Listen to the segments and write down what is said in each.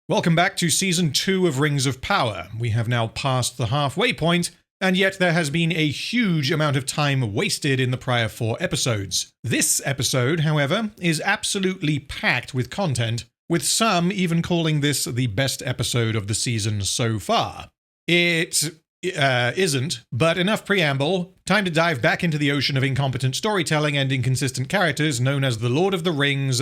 Welcome back to Season 2 of Rings of Power. We have now passed the halfway point, and yet there has been a huge amount of time wasted in the prior 4 episodes. This episode, however, is absolutely packed with content, with some even calling this the best episode of the season so far. It isn't, but enough preamble. Time to dive back into the ocean of incompetent storytelling and inconsistent characters known as the Lord of the Rings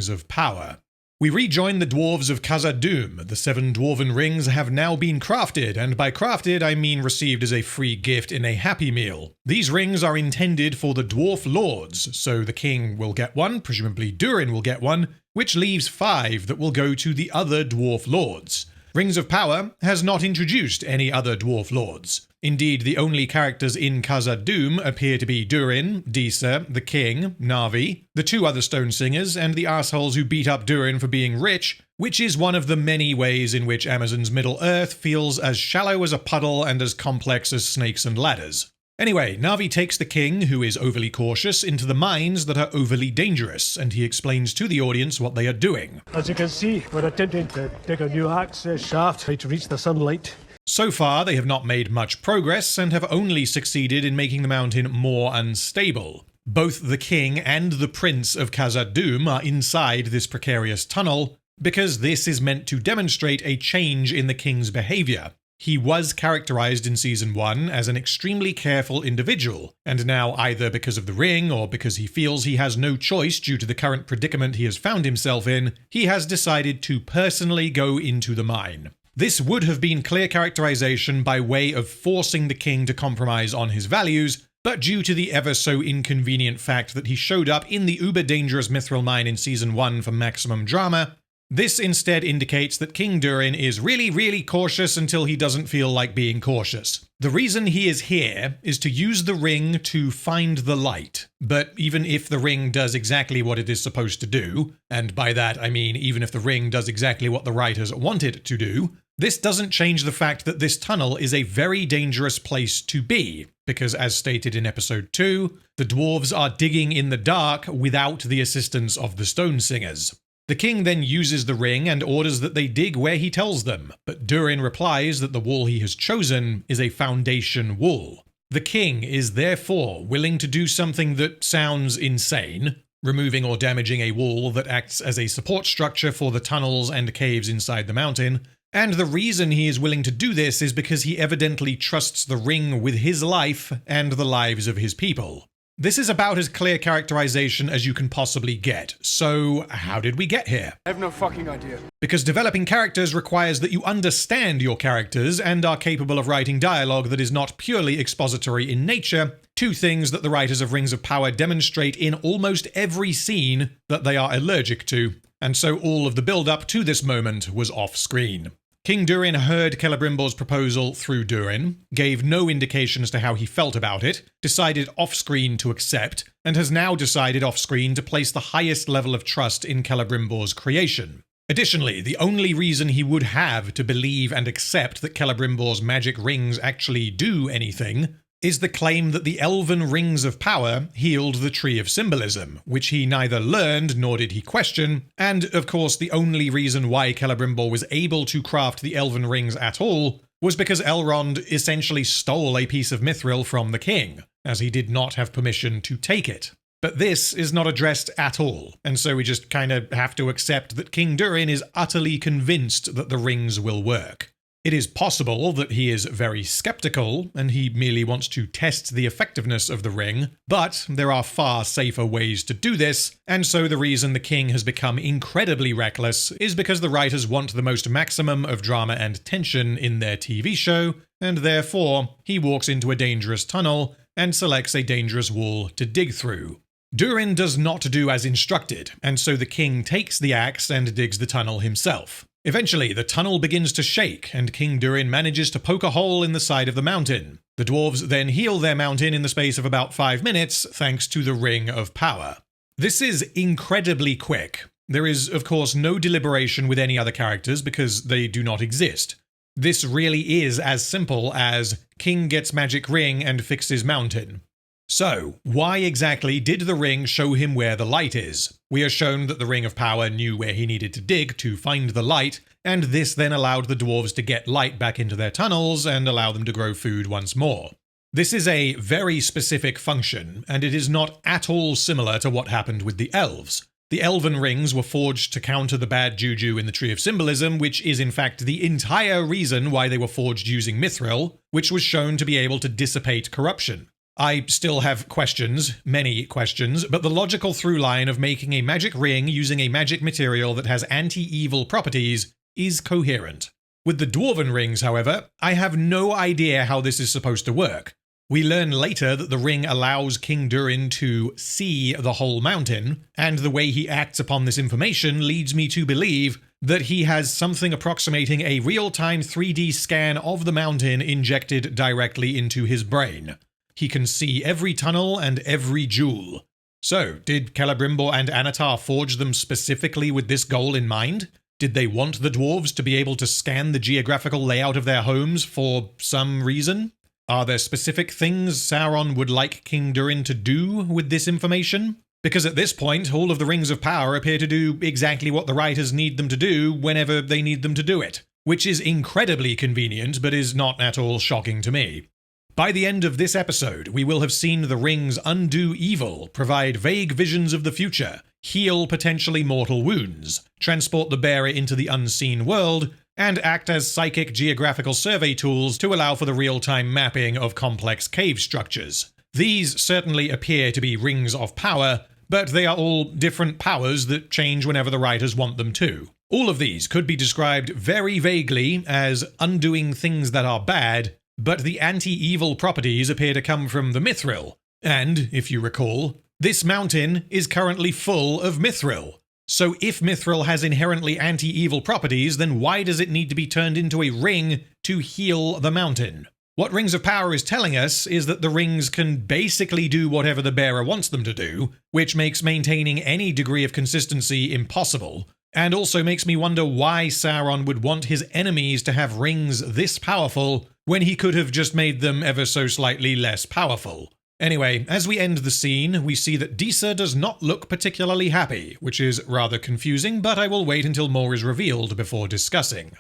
of Power. We rejoin the dwarves of Khazad-dûm. The 7 dwarven rings have now been crafted, and by crafted I mean received as a free gift in a Happy Meal. These rings are intended for the dwarf lords, so the king will get one, presumably Durin will get one, which leaves 5 that will go to the other dwarf lords. Rings of Power has not introduced any other dwarf lords. Indeed, the only characters in Khazad-dûm appear to be Durin, Disa, the king, Na'vi, the 2 other stone singers, and the assholes who beat up Durin for being rich, which is one of the many ways in which Amazon's Middle-earth feels as shallow as a puddle and as complex as snakes and ladders. Anyway, Na'vi takes the king, who is overly cautious, into the mines that are overly dangerous, and he explains to the audience what they are doing. As you can see, we're attempting to dig a new access shaft to reach the sunlight. So far, they have not made much progress and have only succeeded in making the mountain more unstable. Both the king and the prince of Khazad-dûm are inside this precarious tunnel, because this is meant to demonstrate a change in the king's behavior. He was characterized in Season 1 as an extremely careful individual, and now either because of the ring or because he feels he has no choice due to the current predicament he has found himself in, he has decided to personally go into the mine. This would have been clear characterization by way of forcing the king to compromise on his values, but due to the ever so inconvenient fact that he showed up in the uber-dangerous Mithril mine in Season 1 for maximum drama, this instead indicates that King Durin is really cautious until he doesn't feel like being cautious. The reason he is here is to use the ring to find the light, but even if the ring does exactly what it is supposed to do, and by that I mean even if the ring does exactly what the writers want it to do, this doesn't change the fact that this tunnel is a very dangerous place to be, because as stated in episode 2, the dwarves are digging in the dark without the assistance of the stone singers. The king then uses the ring and orders that they dig where he tells them, but Durin replies that the wall he has chosen is a foundation wall. The king is therefore willing to do something that sounds insane, removing or damaging a wall that acts as a support structure for the tunnels and caves inside the mountain, and the reason he is willing to do this is because he evidently trusts the ring with his life and the lives of his people. This is about as clear characterization as you can possibly get. So, how did we get here? I have no fucking idea. Because developing characters requires that you understand your characters and are capable of writing dialogue that is not purely expository in nature, 2 things that the writers of Rings of Power demonstrate in almost every scene that they are allergic to, and so all of the build-up to this moment was off-screen. King Durin heard Celebrimbor's proposal through Durin, gave no indication as to how he felt about it, decided off-screen to accept, and has now decided off-screen to place the highest level of trust in Celebrimbor's creation. Additionally, the only reason he would have to believe and accept that Celebrimbor's magic rings actually do anything is the claim that the elven Rings of Power healed the Tree of Symbolism, which he neither learned nor did he question, and of course the only reason why Celebrimbor was able to craft the elven rings at all was because Elrond essentially stole a piece of Mithril from the king, as he did not have permission to take it. But this is not addressed at all, and so we just kinda have to accept that King Durin is utterly convinced that the rings will work. It is possible that he is very skeptical, and he merely wants to test the effectiveness of the ring, but there are far safer ways to do this, and so the reason the king has become incredibly reckless is because the writers want the most maximum of drama and tension in their TV show, and therefore he walks into a dangerous tunnel and selects a dangerous wall to dig through. Durin does not do as instructed, and so the king takes the axe and digs the tunnel himself. Eventually, the tunnel begins to shake, and King Durin manages to poke a hole in the side of the mountain. The dwarves then heal their mountain in the space of about 5 minutes, thanks to the Ring of Power. This is incredibly quick. There is, of course, no deliberation with any other characters because they do not exist. This really is as simple as King gets magic ring and fixes mountain. So, why exactly did the ring show him where the light is? We are shown that the Ring of Power knew where he needed to dig to find the light, and this then allowed the dwarves to get light back into their tunnels and allow them to grow food once more. This is a very specific function, and it is not at all similar to what happened with the elves. The elven rings were forged to counter the bad juju in the Tree of Symbolism, which is in fact the entire reason why they were forged using mithril, which was shown to be able to dissipate corruption. I still have questions, many questions, but the logical through line of making a magic ring using a magic material that has anti-evil properties is coherent. With the dwarven rings, however, I have no idea how this is supposed to work. We learn later that the ring allows King Durin to see the whole mountain, and the way he acts upon this information leads me to believe that he has something approximating a real-time 3D scan of the mountain injected directly into his brain. He can see every tunnel and every jewel. So, did Quelebrimbor and Anatar forge them specifically with this goal in mind? Did they want the dwarves to be able to scan the geographical layout of their homes for some reason? Are there specific things Sauron would like King Durin to do with this information? Because at this point, all of the Rings of Power appear to do exactly what the writers need them to do whenever they need them to do it, which is incredibly convenient but is not at all shocking to me. By the end of this episode, we will have seen the rings undo evil, provide vague visions of the future, heal potentially mortal wounds, transport the bearer into the unseen world, and act as psychic geographical survey tools to allow for the real-time mapping of complex cave structures. These certainly appear to be rings of power, but they are all different powers that change whenever the writers want them to. All of these could be described very vaguely as undoing things that are bad, but the anti-evil properties appear to come from the mithril. And, if you recall, this mountain is currently full of mithril. So if mithril has inherently anti-evil properties, then why does it need to be turned into a ring to heal the mountain? What Rings of Power is telling us is that the rings can basically do whatever the bearer wants them to do, which makes maintaining any degree of consistency impossible, and also makes me wonder why Sauron would want his enemies to have rings this powerful when he could have just made them ever so slightly less powerful. Anyway, as we end the scene, we see that Disa does not look particularly happy, which is rather confusing, but I will wait until more is revealed before discussing.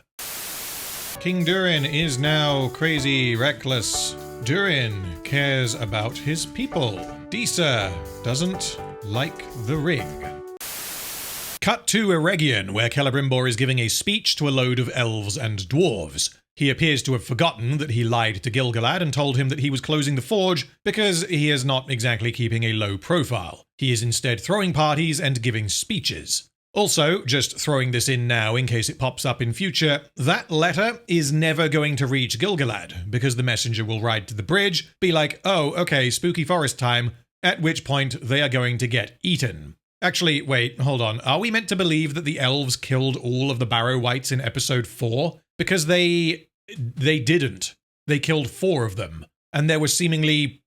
King Durin is now crazy reckless. Durin cares about his people. Disa doesn't like the ring. Cut to Eregion, where Celebrimbor is giving a speech to a load of elves and dwarves. He appears to have forgotten that he lied to Gil-galad and told him that he was closing the forge because he is not exactly keeping a low profile. He is instead throwing parties and giving speeches. Also, just throwing this in now in case it pops up in future, that letter is never going to reach Gil-galad because the messenger will ride to the bridge, be like, oh, okay, spooky forest time, at which point they are going to get eaten. Actually, wait, hold on. Are we meant to believe that the elves killed all of the Barrow Wights in episode 4? Because they didn't. They killed 4 of them. And there were seemingly,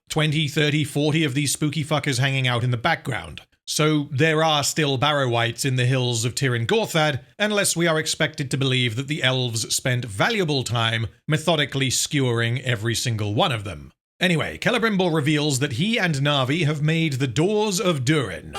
20, 30, 40 of these spooky fuckers hanging out in the background. So there are still Barrow Wights in the hills of Tir and Gorthad, unless we are expected to believe that the elves spent valuable time methodically skewering every single one of them. Anyway, Celebrimbor reveals that he and Na'vi have made the Doors of Durin.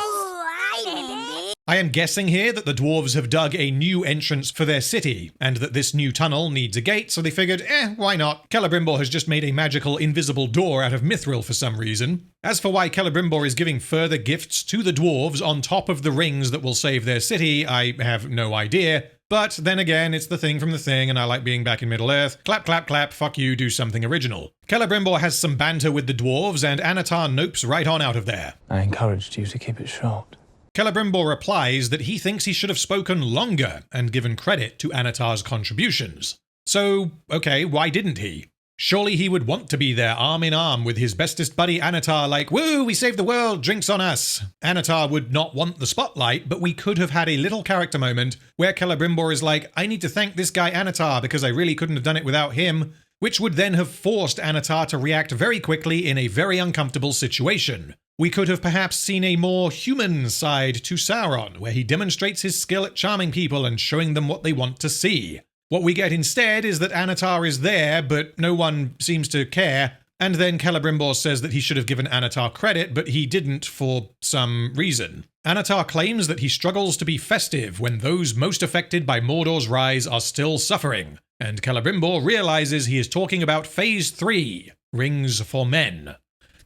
I am guessing here that the dwarves have dug a new entrance for their city, and that this new tunnel needs a gate, so they figured, why not? Celebrimbor has just made a magical invisible door out of mithril for some reason. As for why Celebrimbor is giving further gifts to the dwarves on top of the rings that will save their city, I have no idea. But then again, it's the thing from the thing, and I like being back in Middle-earth. Clap, clap, clap, fuck you, do something original. Celebrimbor has some banter with the dwarves, and Anatar nopes right on out of there. I encouraged you to keep it short. Celebrimbor replies that he thinks he should have spoken longer and given credit to Anatar's contributions. So, okay, why didn't he? Surely he would want to be there arm in arm with his bestest buddy Anatar like, woo, we saved the world, drinks on us. Anatar would not want the spotlight, but we could have had a little character moment where Celebrimbor is like, I need to thank this guy Anatar because I really couldn't have done it without him, which would then have forced Anatar to react very quickly in a very uncomfortable situation. We could have perhaps seen a more human side to Sauron, where he demonstrates his skill at charming people and showing them what they want to see. What we get instead is that Anatar is there, but no one seems to care, and then Celebrimbor says that he should have given Anatar credit, but he didn't for some reason. Anatar claims that he struggles to be festive when those most affected by Mordor's rise are still suffering, and Celebrimbor realizes he is talking about Phase 3, Rings for Men.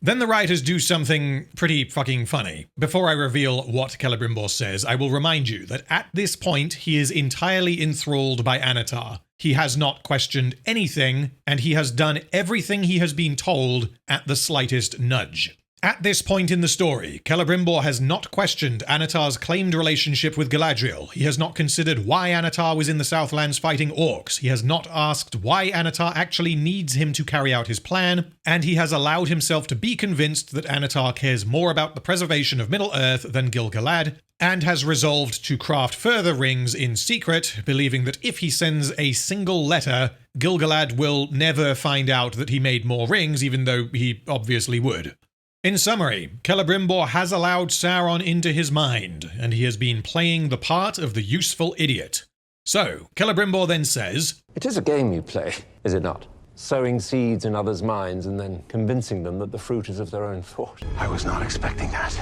Then the writers do something pretty fucking funny. Before I reveal what Celebrimbor says, I will remind you that at this point he is entirely enthralled by Anatar. He has not questioned anything, and he has done everything he has been told at the slightest nudge. At this point in the story, Celebrimbor has not questioned Anatar's claimed relationship with Galadriel. He has not considered why Anatar was in the Southlands fighting orcs. He has not asked why Anatar actually needs him to carry out his plan. And he has allowed himself to be convinced that Anatar cares more about the preservation of Middle-earth than Gil-galad, and has resolved to craft further rings in secret, believing that if he sends a single letter, Gil-galad will never find out that he made more rings, even though he obviously would. In summary, Celebrimbor has allowed Sauron into his mind, and he has been playing the part of the useful idiot. So, Celebrimbor then says, "It is a game you play, is it not? Sowing seeds in others' minds and then convincing them that the fruit is of their own thought." I was not expecting that.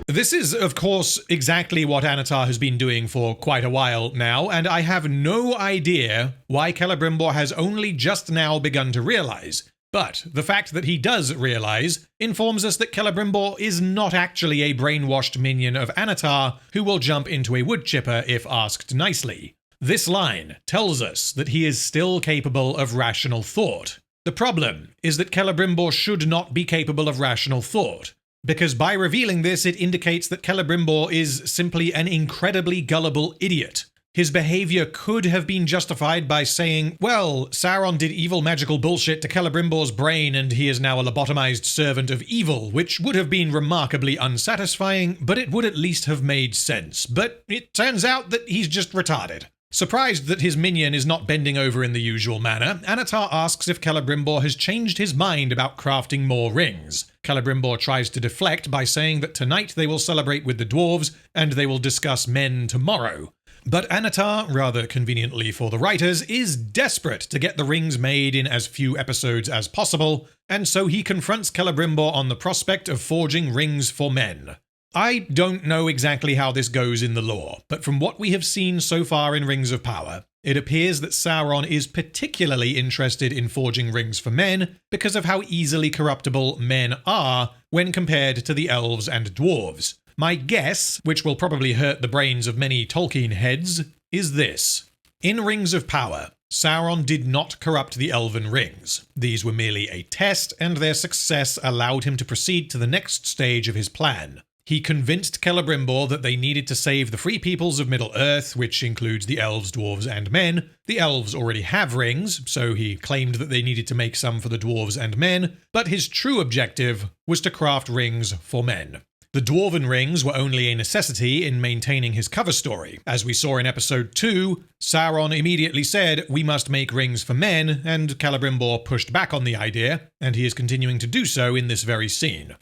This is, of course, exactly what Anatar has been doing for quite a while now, and I have no idea why Celebrimbor has only just now begun to realize. But the fact that he does realize informs us that Celebrimbor is not actually a brainwashed minion of Anatar who will jump into a wood chipper if asked nicely. This line tells us that he is still capable of rational thought. The problem is that Celebrimbor should not be capable of rational thought, because by revealing this it indicates that Celebrimbor is simply an incredibly gullible idiot. His behavior could have been justified by saying, well, Sauron did evil magical bullshit to Celebrimbor's brain and he is now a lobotomized servant of evil, which would have been remarkably unsatisfying, but it would at least have made sense. But it turns out that he's just retarded. Surprised that his minion is not bending over in the usual manner, Anatar asks if Celebrimbor has changed his mind about crafting more rings. Celebrimbor tries to deflect by saying that tonight they will celebrate with the dwarves and they will discuss men tomorrow. But Anatar, rather conveniently for the writers, is desperate to get the rings made in as few episodes as possible, and so he confronts Celebrimbor on the prospect of forging rings for men. I don't know exactly how this goes in the lore, but from what we have seen so far in Rings of Power, it appears that Sauron is particularly interested in forging rings for men because of how easily corruptible men are when compared to the elves and dwarves. My guess, which will probably hurt the brains of many Tolkien heads, is this. In Rings of Power, Sauron did not corrupt the elven rings. These were merely a test, and their success allowed him to proceed to the next stage of his plan. He convinced Celebrimbor that they needed to save the free peoples of Middle-earth, which includes the elves, dwarves, and men. The elves already have rings, so he claimed that they needed to make some for the dwarves and men, but his true objective was to craft rings for men. The dwarven rings were only a necessity in maintaining his cover story. As we saw in episode 2, Sauron immediately said, "We must make rings for men," and Celebrimbor pushed back on the idea, and he is continuing to do so in this very scene.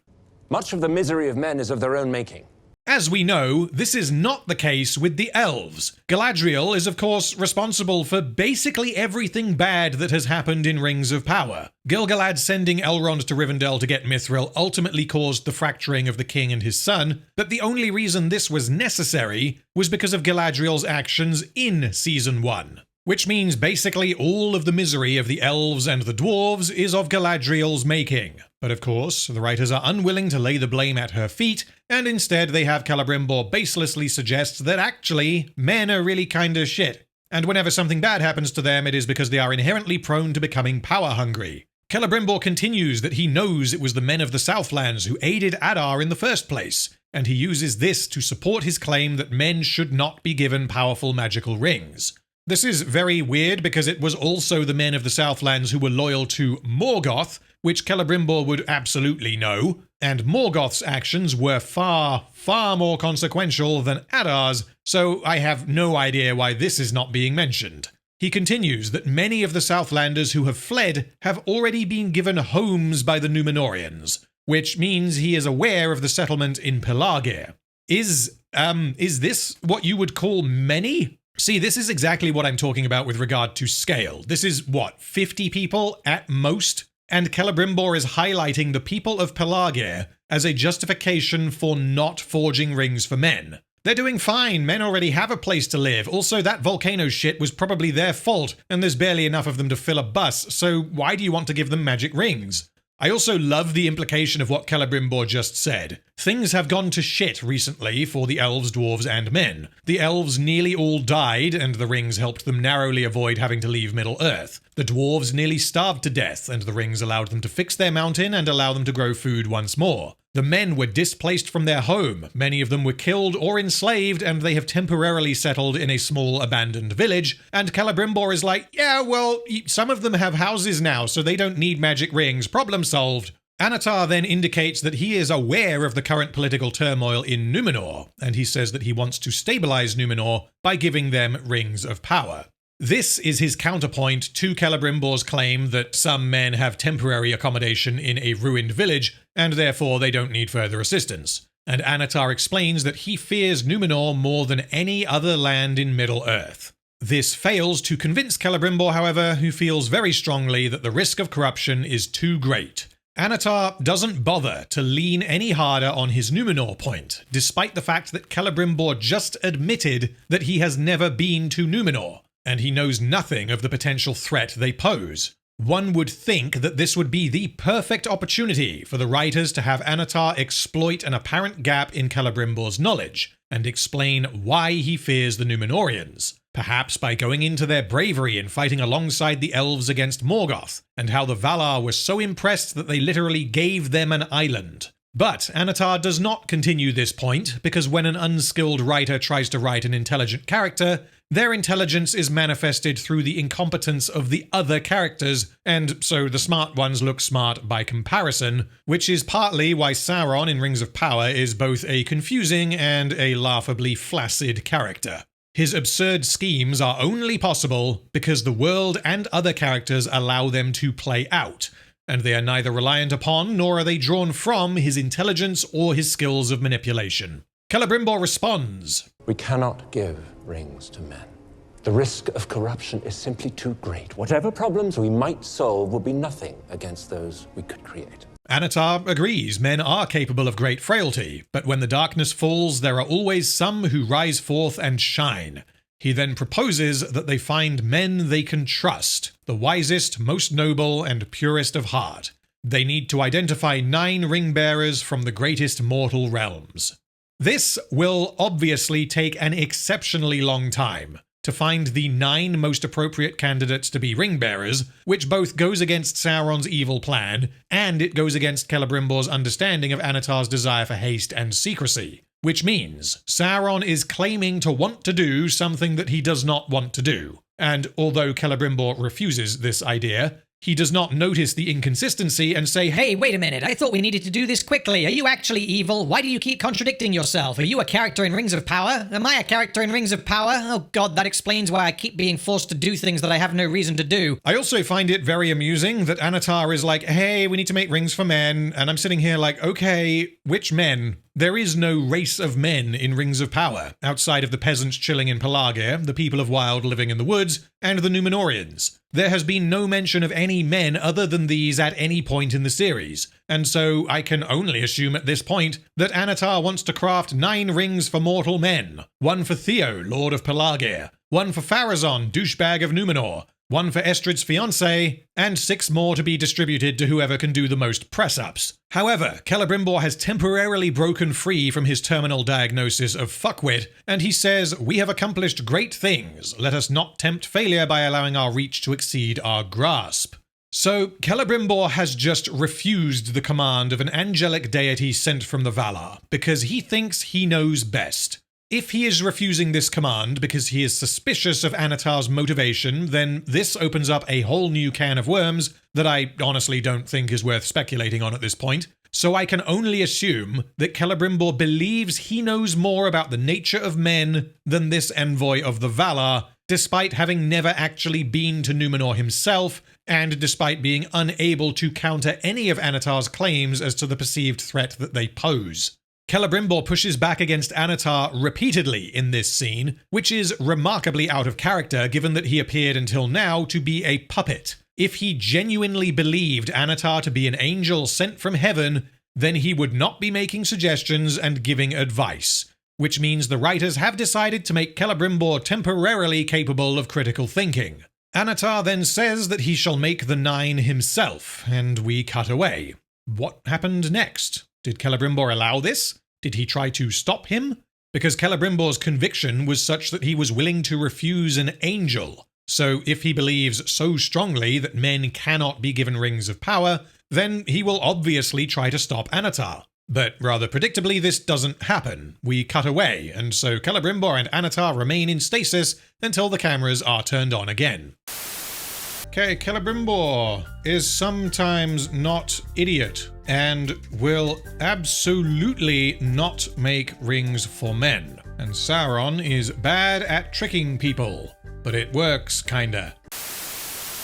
Much of the misery of men is of their own making. As we know, this is not the case with the elves. Galadriel is of course responsible for basically everything bad that has happened in Rings of Power. Gil-galad sending Elrond to Rivendell to get Mithril ultimately caused the fracturing of the king and his son, but the only reason this was necessary was because of Galadriel's actions in Season 1. Which means basically all of the misery of the elves and the dwarves is of Galadriel's making. But of course, the writers are unwilling to lay the blame at her feet, and instead they have Celebrimbor baselessly suggest that actually, men are really kinda shit. And whenever something bad happens to them, it is because they are inherently prone to becoming power-hungry. Celebrimbor continues that he knows it was the men of the Southlands who aided Adar in the first place, and he uses this to support his claim that men should not be given powerful magical rings. This is very weird because it was also the men of the Southlands who were loyal to Morgoth, which Celebrimbor would absolutely know, and Morgoth's actions were far, far more consequential than Adar's, so I have no idea why this is not being mentioned. He continues that many of the Southlanders who have fled have already been given homes by the Númenóreans, which means he is aware of the settlement in Pelargir. Is this what you would call many? See, this is exactly what I'm talking about with regard to scale. This is, 50 people at most? And Celebrimbor is highlighting the people of Pelargir as a justification for not forging rings for men. They're doing fine, men already have a place to live. Also, that volcano shit was probably their fault, and there's barely enough of them to fill a bus, so why do you want to give them magic rings? I also love the implication of what Quelebrimbor just said. Things have gone to shit recently for the elves, dwarves, and men. The elves nearly all died, and the rings helped them narrowly avoid having to leave Middle-earth. The dwarves nearly starved to death, and the rings allowed them to fix their mountain and allow them to grow food once more. The men were displaced from their home, many of them were killed or enslaved, and they have temporarily settled in a small abandoned village, and Quelebrimbor is like, yeah, well, some of them have houses now, so they don't need magic rings, problem solved. Anatar then indicates that he is aware of the current political turmoil in Numenor, and he says that he wants to stabilize Numenor by giving them rings of power. This is his counterpoint to Celebrimbor's claim that some men have temporary accommodation in a ruined village, and therefore they don't need further assistance. And Anatar explains that he fears Numenor more than any other land in Middle-earth. This fails to convince Celebrimbor, however, who feels very strongly that the risk of corruption is too great. Anatar doesn't bother to lean any harder on his Numenor point, despite the fact that Celebrimbor just admitted that he has never been to Numenor, and he knows nothing of the potential threat they pose. One would think that this would be the perfect opportunity for the writers to have Anatar exploit an apparent gap in Celebrimbor's knowledge, and explain why he fears the Numenorians. Perhaps by going into their bravery in fighting alongside the elves against Morgoth, and how the Valar were so impressed that they literally gave them an island. But Anatar does not continue this point, because when an unskilled writer tries to write an intelligent character, their intelligence is manifested through the incompetence of the other characters, and so the smart ones look smart by comparison, which is partly why Sauron in Rings of Power is both a confusing and a laughably flaccid character. His absurd schemes are only possible because the world and other characters allow them to play out, and they are neither reliant upon nor are they drawn from his intelligence or his skills of manipulation. Celebrimbor responds, We cannot give rings to men. The risk of corruption is simply too great. Whatever problems we might solve will be nothing against those we could create. Anatar agrees men are capable of great frailty, but when the darkness falls, there are always some who rise forth and shine. He then proposes that they find men they can trust, the wisest, most noble, and purest of heart. They need to identify 9 ring-bearers from the greatest mortal realms. This will obviously take an exceptionally long time to find the 9 most appropriate candidates to be ring-bearers, which both goes against Sauron's evil plan, and it goes against Celebrimbor's understanding of Anatar's desire for haste and secrecy. Which means Sauron is claiming to want to do something that he does not want to do. And although Celebrimbor refuses this idea, he does not notice the inconsistency and say, Hey, wait a minute, I thought we needed to do this quickly. Are you actually evil? Why do you keep contradicting yourself? Are you a character in Rings of Power? Am I a character in Rings of Power? Oh god, that explains why I keep being forced to do things that I have no reason to do. I also find it very amusing that Anatar is like, hey, we need to make rings for men, and I'm sitting here like, okay, which men? There is no race of men in Rings of Power, outside of the peasants chilling in Pelargir, the people of Wild living in the woods, and the Numenorians. There has been no mention of any men other than these at any point in the series, and so I can only assume at this point that Anatar wants to craft 9 rings for mortal men. 1 for Theo, Lord of Pelargir, 1 for Pharazôn, douchebag of Numenor, 1 for Estrid's fiancé, and 6 more to be distributed to whoever can do the most press-ups. However, Celebrimbor has temporarily broken free from his terminal diagnosis of fuckwit, and he says, we have accomplished great things. Let us not tempt failure by allowing our reach to exceed our grasp. So, Celebrimbor has just refused the command of an angelic deity sent from the Valar, because he thinks he knows best. If he is refusing this command because he is suspicious of Anatar's motivation, then this opens up a whole new can of worms that I honestly don't think is worth speculating on at this point. So I can only assume that Celebrimbor believes he knows more about the nature of men than this envoy of the Valar, despite having never actually been to Numenor himself, and despite being unable to counter any of Anatar's claims as to the perceived threat that they pose. Celebrimbor pushes back against Anatar repeatedly in this scene, which is remarkably out of character given that he appeared until now to be a puppet. If he genuinely believed Anatar to be an angel sent from heaven, then he would not be making suggestions and giving advice, which means the writers have decided to make Quelebrimbor temporarily capable of critical thinking. Anatar then says that he shall make the 9 himself, and we cut away. What happened next? Did Quelebrimbor allow this? Did he try to stop him? Because Celebrimbor's conviction was such that he was willing to refuse an angel. So if he believes so strongly that men cannot be given rings of power, then he will obviously try to stop Anatar. But rather predictably, this doesn't happen. We cut away, and so Celebrimbor and Anatar remain in stasis until the cameras are turned on again. Okay, Celebrimbor is sometimes not idiot, and will absolutely not make rings for men. And Sauron is bad at tricking people, but it works, kinda.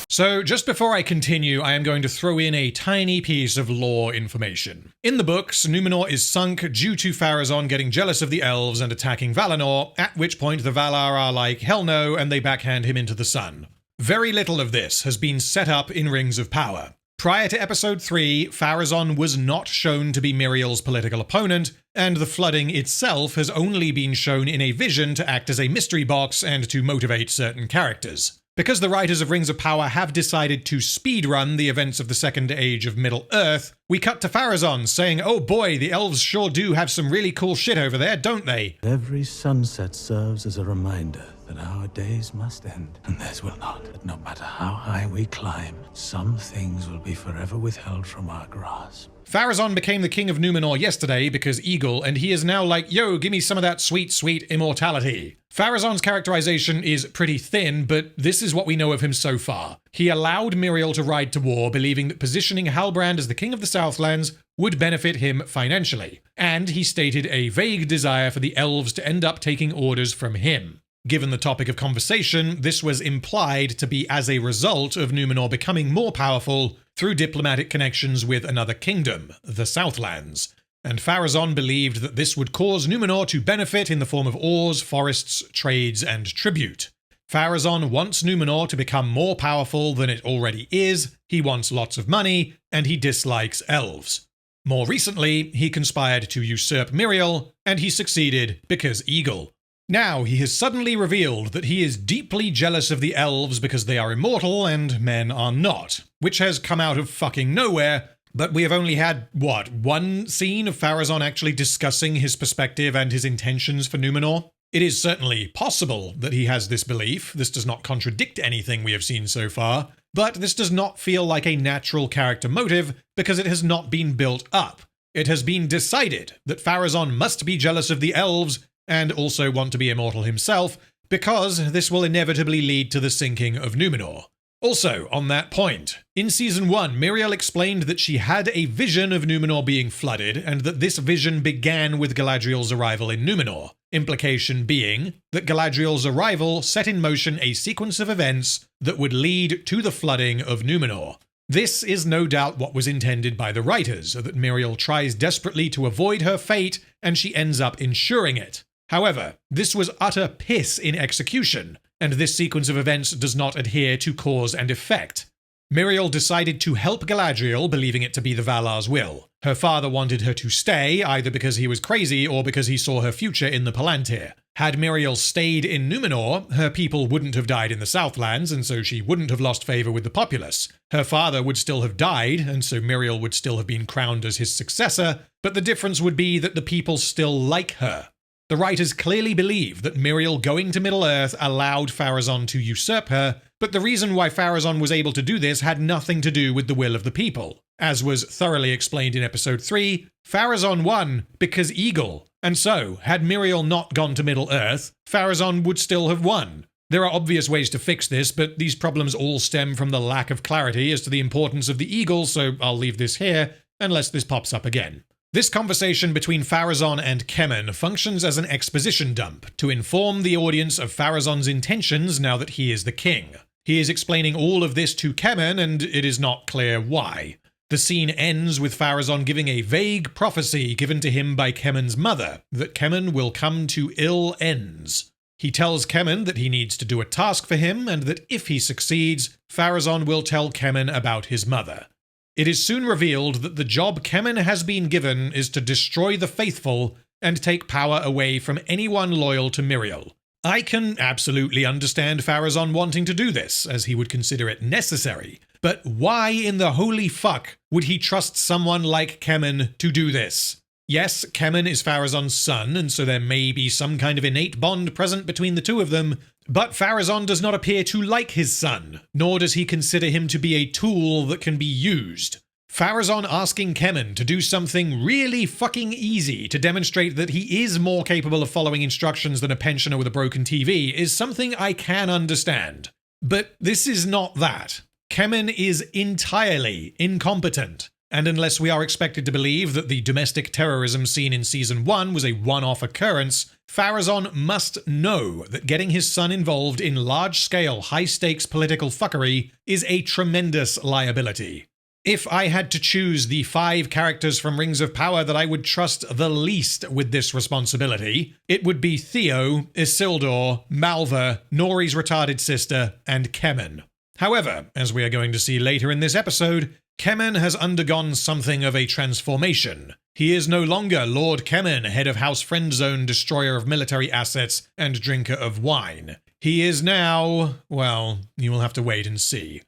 So, just before I continue, I am going to throw in a tiny piece of lore information. In the books, Numenor is sunk due to Pharazôn getting jealous of the elves and attacking Valinor, at which point the Valar are like, hell no, and they backhand him into the sun. Very little of this has been set up in Rings of Power. Prior to Episode 3, Pharazôn was not shown to be Miriel's political opponent, and the flooding itself has only been shown in a vision to act as a mystery box and to motivate certain characters. Because the writers of Rings of Power have decided to speedrun the events of the Second Age of Middle-earth, we cut to Pharazôn saying, oh boy, the elves sure do have some really cool shit over there, don't they? Every sunset serves as a reminder that our days must end, and theirs will not. But no matter how high we climb, some things will be forever withheld from our grasp. Pharazôn became the king of Numenor yesterday because Eagle, and he is now like, yo, give me some of that sweet, sweet immortality. Pharazôn's characterization is pretty thin, but this is what we know of him so far. He allowed Miriel to ride to war, believing that positioning Halbrand as the king of the Southlands would benefit him financially. And he stated a vague desire for the elves to end up taking orders from him. Given the topic of conversation, this was implied to be as a result of Numenor becoming more powerful through diplomatic connections with another kingdom, the Southlands. And Pharazôn believed that this would cause Numenor to benefit in the form of ores, forests, trades, and tribute. Pharazôn wants Numenor to become more powerful than it already is, he wants lots of money, and he dislikes elves. More recently, he conspired to usurp Miriel, and he succeeded because Eagle. Now he has suddenly revealed that he is deeply jealous of the elves because they are immortal and men are not, which has come out of fucking nowhere, but we have only had, one scene of Pharazôn actually discussing his perspective and his intentions for Numenor? It is certainly possible that he has this belief, this does not contradict anything we have seen so far, but this does not feel like a natural character motive because it has not been built up. It has been decided that Pharazôn must be jealous of the elves and also want to be immortal himself, because this will inevitably lead to the sinking of Numenor. Also, on that point, in Season 1, Miriel explained that she had a vision of Numenor being flooded, and that this vision began with Galadriel's arrival in Numenor. Implication being that Galadriel's arrival set in motion a sequence of events that would lead to the flooding of Numenor. This is no doubt what was intended by the writers, that Miriel tries desperately to avoid her fate, and she ends up ensuring it. However, this was utter piss in execution, and this sequence of events does not adhere to cause and effect. Miriel decided to help Galadriel, believing it to be the Valar's will. Her father wanted her to stay, either because he was crazy or because he saw her future in the Palantir. Had Miriel stayed in Numenor, her people wouldn't have died in the Southlands, and so she wouldn't have lost favor with the populace. Her father would still have died, and so Miriel would still have been crowned as his successor, but the difference would be that the people still like her. The writers clearly believe that Miriel going to Middle-earth allowed Pharazôn to usurp her, but the reason why Pharazôn was able to do this had nothing to do with the will of the people. As was thoroughly explained in Episode 3, Pharazôn won because Eagle, and so, had Miriel not gone to Middle-earth, Pharazôn would still have won. There are obvious ways to fix this, but these problems all stem from the lack of clarity as to the importance of the Eagle, so I'll leave this here, unless this pops up again. This conversation between Pharazôn and Kemen functions as an exposition dump to inform the audience of Pharazôn's intentions now that he is the king. He is explaining all of this to Kemen, and it is not clear why. The scene ends with Pharazôn giving a vague prophecy given to him by Kemen's mother, that Kemen will come to ill ends. He tells Kemen that he needs to do a task for him, and that if he succeeds, Pharazôn will tell Kemen about his mother. It is soon revealed that the job Kemen has been given is to destroy the faithful and take power away from anyone loyal to Miriel. I can absolutely understand Pharazôn wanting to do this, as he would consider it necessary, but why in the holy fuck would he trust someone like Kemen to do this? Yes, Kemen is Pharazôn's son, and so there may be some kind of innate bond present between the two of them, but Pharazôn does not appear to like his son, nor does he consider him to be a tool that can be used. Pharazôn asking Kemen to do something really fucking easy to demonstrate that he is more capable of following instructions than a pensioner with a broken TV is something I can understand. But this is not that. Kemen is entirely incompetent. And unless we are expected to believe that the domestic terrorism seen in Season 1 was a one-off occurrence, Pharazôn must know that getting his son involved in large-scale, high-stakes political fuckery is a tremendous liability. If I had to choose the 5 characters from Rings of Power that I would trust the least with this responsibility, it would be Theo, Isildur, Malva, Nori's retarded sister, and Kemen. However, as we are going to see later in this episode, Kemen has undergone something of a transformation. He is no longer Lord Kemen, head of House Friendzone, destroyer of military assets, and drinker of wine. He is now, well, you will have to wait and see.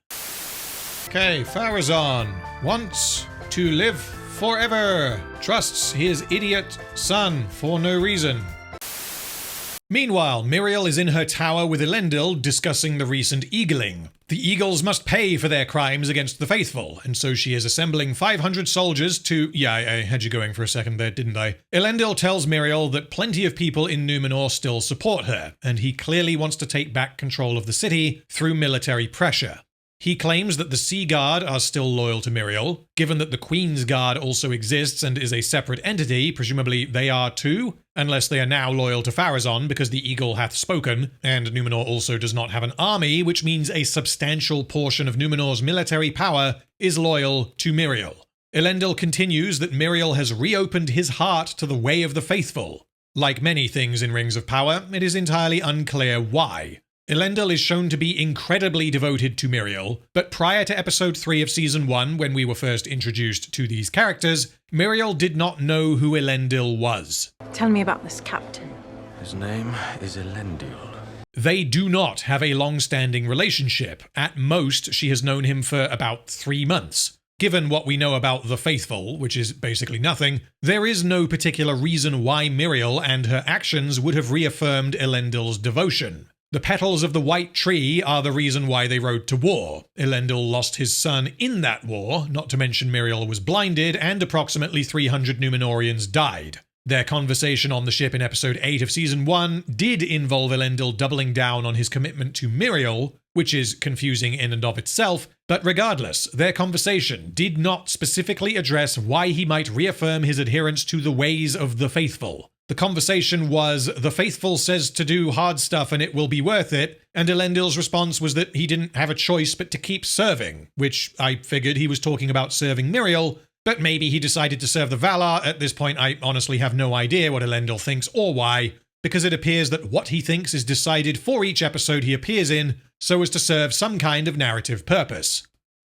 Okay, Pharazôn wants to live forever, trusts his idiot son for no reason. Meanwhile, Miriel is in her tower with Elendil discussing the recent eagling. The Eagles must pay for their crimes against the faithful, and so she is assembling 500 soldiers to... Yeah, I had you going for a second there, didn't I? Elendil tells Miriel that plenty of people in Númenor still support her, and he clearly wants to take back control of the city through military pressure. He claims that the Sea Guard are still loyal to Miriel. Given that the Queen's Guard also exists and is a separate entity, presumably they are too, unless they are now loyal to Pharazôn because the Eagle hath spoken, and Númenor also does not have an army, which means a substantial portion of Númenor's military power is loyal to Miriel. Elendil continues that Miriel has reopened his heart to the way of the faithful. Like many things in Rings of Power, it is entirely unclear why. Elendil is shown to be incredibly devoted to Miriel, but prior to episode 3 of season 1, when we were first introduced to these characters, Miriel did not know who Elendil was. Tell me about this captain. His name is Elendil. They do not have a long-standing relationship. At most, she has known him for about 3 months. Given what we know about the faithful, which is basically nothing, there is no particular reason why Miriel and her actions would have reaffirmed Elendil's devotion. The petals of the white tree are the reason why they rode to war. Elendil lost his son in that war, not to mention Miriel was blinded, and approximately 300 Númenóreans died. Their conversation on the ship in episode 8 of season 1 did involve Elendil doubling down on his commitment to Miriel, which is confusing in and of itself, but regardless, their conversation did not specifically address why he might reaffirm his adherence to the ways of the faithful. The conversation was, the faithful says to do hard stuff and it will be worth it, and Elendil's response was that he didn't have a choice but to keep serving, which I figured he was talking about serving Miriel, but maybe he decided to serve the Valar. At this point, I honestly have no idea what Elendil thinks or why, because it appears that what he thinks is decided for each episode he appears in, so as to serve some kind of narrative purpose.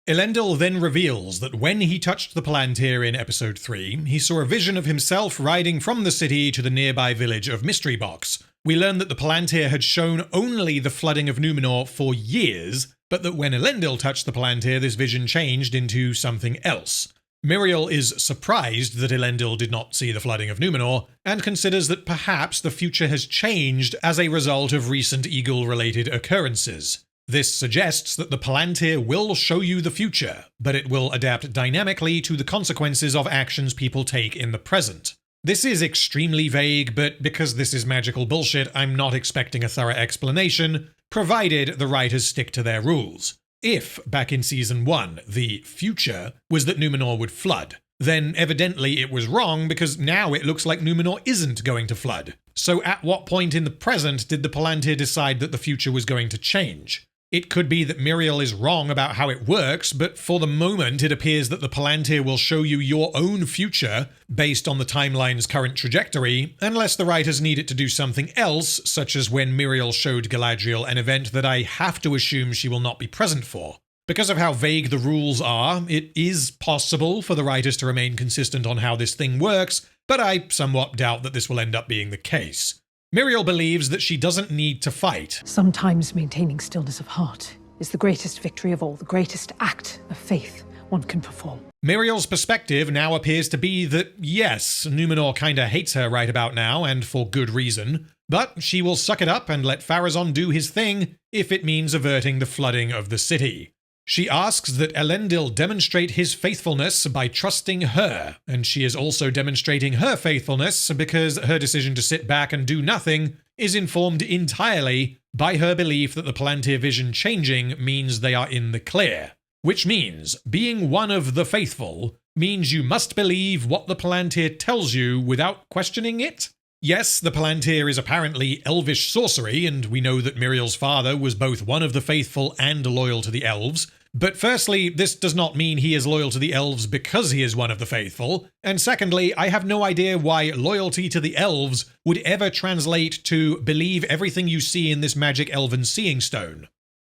Elendil then reveals that when he touched the Palantir in episode 3, he saw a vision of himself riding from the city to the nearby village of Mystery Box. We learn that the Palantir had shown only the flooding of Númenor for years, but that when Elendil touched the Palantir, this vision changed into something else. Miriel is surprised that Elendil did not see the flooding of Númenor, and considers that perhaps the future has changed as a result of recent Eagle-related occurrences. This suggests that the Palantir will show you the future, but it will adapt dynamically to the consequences of actions people take in the present. This is extremely vague, but because this is magical bullshit, I'm not expecting a thorough explanation, provided the writers stick to their rules. If, back in season 1, the future was that Númenor would flood, then evidently it was wrong because now it looks like Númenor isn't going to flood. So at what point in the present did the Palantir decide that the future was going to change? It could be that Miriel is wrong about how it works, but for the moment it appears that the Palantir will show you your own future based on the timeline's current trajectory, unless the writers need it to do something else, such as when Miriel showed Galadriel an event that I have to assume she will not be present for. Because of how vague the rules are, it is possible for the writers to remain consistent on how this thing works, but I somewhat doubt that this will end up being the case. Miriel believes that she doesn't need to fight. Sometimes maintaining stillness of heart is the greatest victory of all, the greatest act of faith one can perform. Miriel's perspective now appears to be that, yes, Numenor kinda hates her right about now, and for good reason, but she will suck it up and let Pharazôn do his thing if it means averting the flooding of the city. She asks that Elendil demonstrate his faithfulness by trusting her, and she is also demonstrating her faithfulness because her decision to sit back and do nothing is informed entirely by her belief that the Palantir vision changing means they are in the clear. Which means, being one of the faithful means you must believe what the Palantir tells you without questioning it? Yes, the Palantir is apparently elvish sorcery, and we know that Miriel's father was both one of the faithful and loyal to the elves. But firstly, this does not mean he is loyal to the elves because he is one of the faithful. And secondly, I have no idea why loyalty to the elves would ever translate to believe everything you see in this magic elven seeing stone.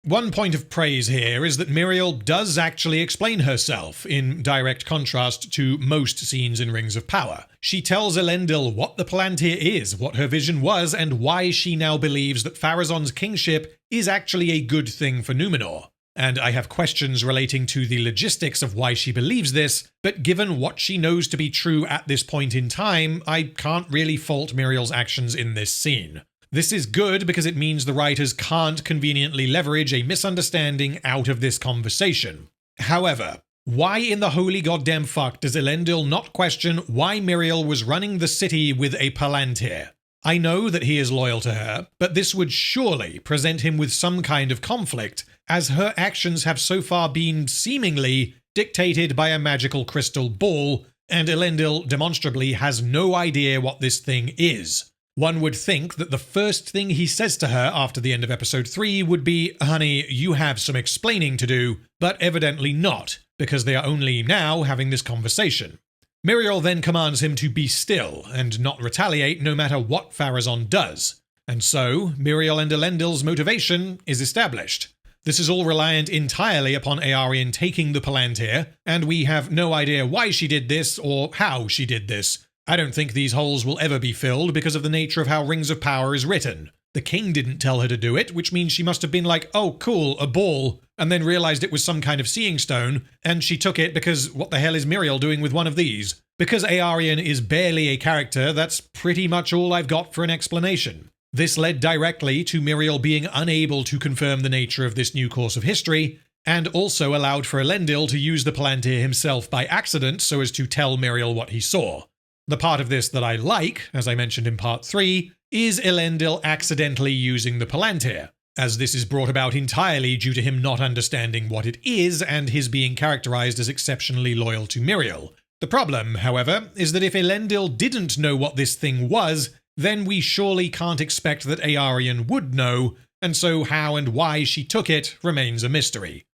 One point of praise here is that Miriel does actually explain herself, in direct contrast to most scenes in Rings of Power. She tells Elendil what the Palantir is, what her vision was, and why she now believes that Pharazôn's kingship is actually a good thing for Numenor. And I have questions relating to the logistics of why she believes this, but given what she knows to be true at this point in time, I can't really fault Miriel's actions in this scene. This is good because it means the writers can't conveniently leverage a misunderstanding out of this conversation. However, why in the holy goddamn fuck does Elendil not question why Miriel was running the city with a Palantir? I know that he is loyal to her, but this would surely present him with some kind of conflict, as her actions have so far been seemingly dictated by a magical crystal ball, and Elendil demonstrably has no idea what this thing is. One would think that the first thing he says to her after the end of episode 3 would be, "Honey, you have some explaining to do," but evidently not, because they are only now having this conversation. Miriel then commands him to be still and not retaliate no matter what Pharazôn does. And so, Miriel and Elendil's motivation is established. This is all reliant entirely upon Eärien taking the Palantir, and we have no idea why she did this or how she did this. I don't think these holes will ever be filled because of the nature of how Rings of Power is written. The king didn't tell her to do it, which means she must have been like, "Oh cool, a ball," and then realized it was some kind of seeing stone, and she took it because what the hell is Miriel doing with one of these? Because Eärien is barely a character, that's pretty much all I've got for an explanation. This led directly to Miriel being unable to confirm the nature of this new course of history, and also allowed for Elendil to use the Palantir himself by accident so as to tell Miriel what he saw. The part of this that I like, as I mentioned in part 3, is Elendil accidentally using the Palantir, as this is brought about entirely due to him not understanding what it is and his being characterized as exceptionally loyal to Miriel. The problem, however, is that if Elendil didn't know what this thing was, then we surely can't expect that Eärien would know, and so how and why she took it remains a mystery.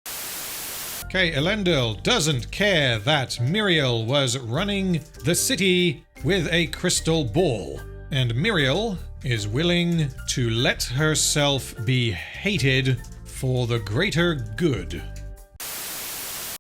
Okay, Elendil doesn't care that Miriel was running the city with a crystal ball, and Miriel is willing to let herself be hated for the greater good.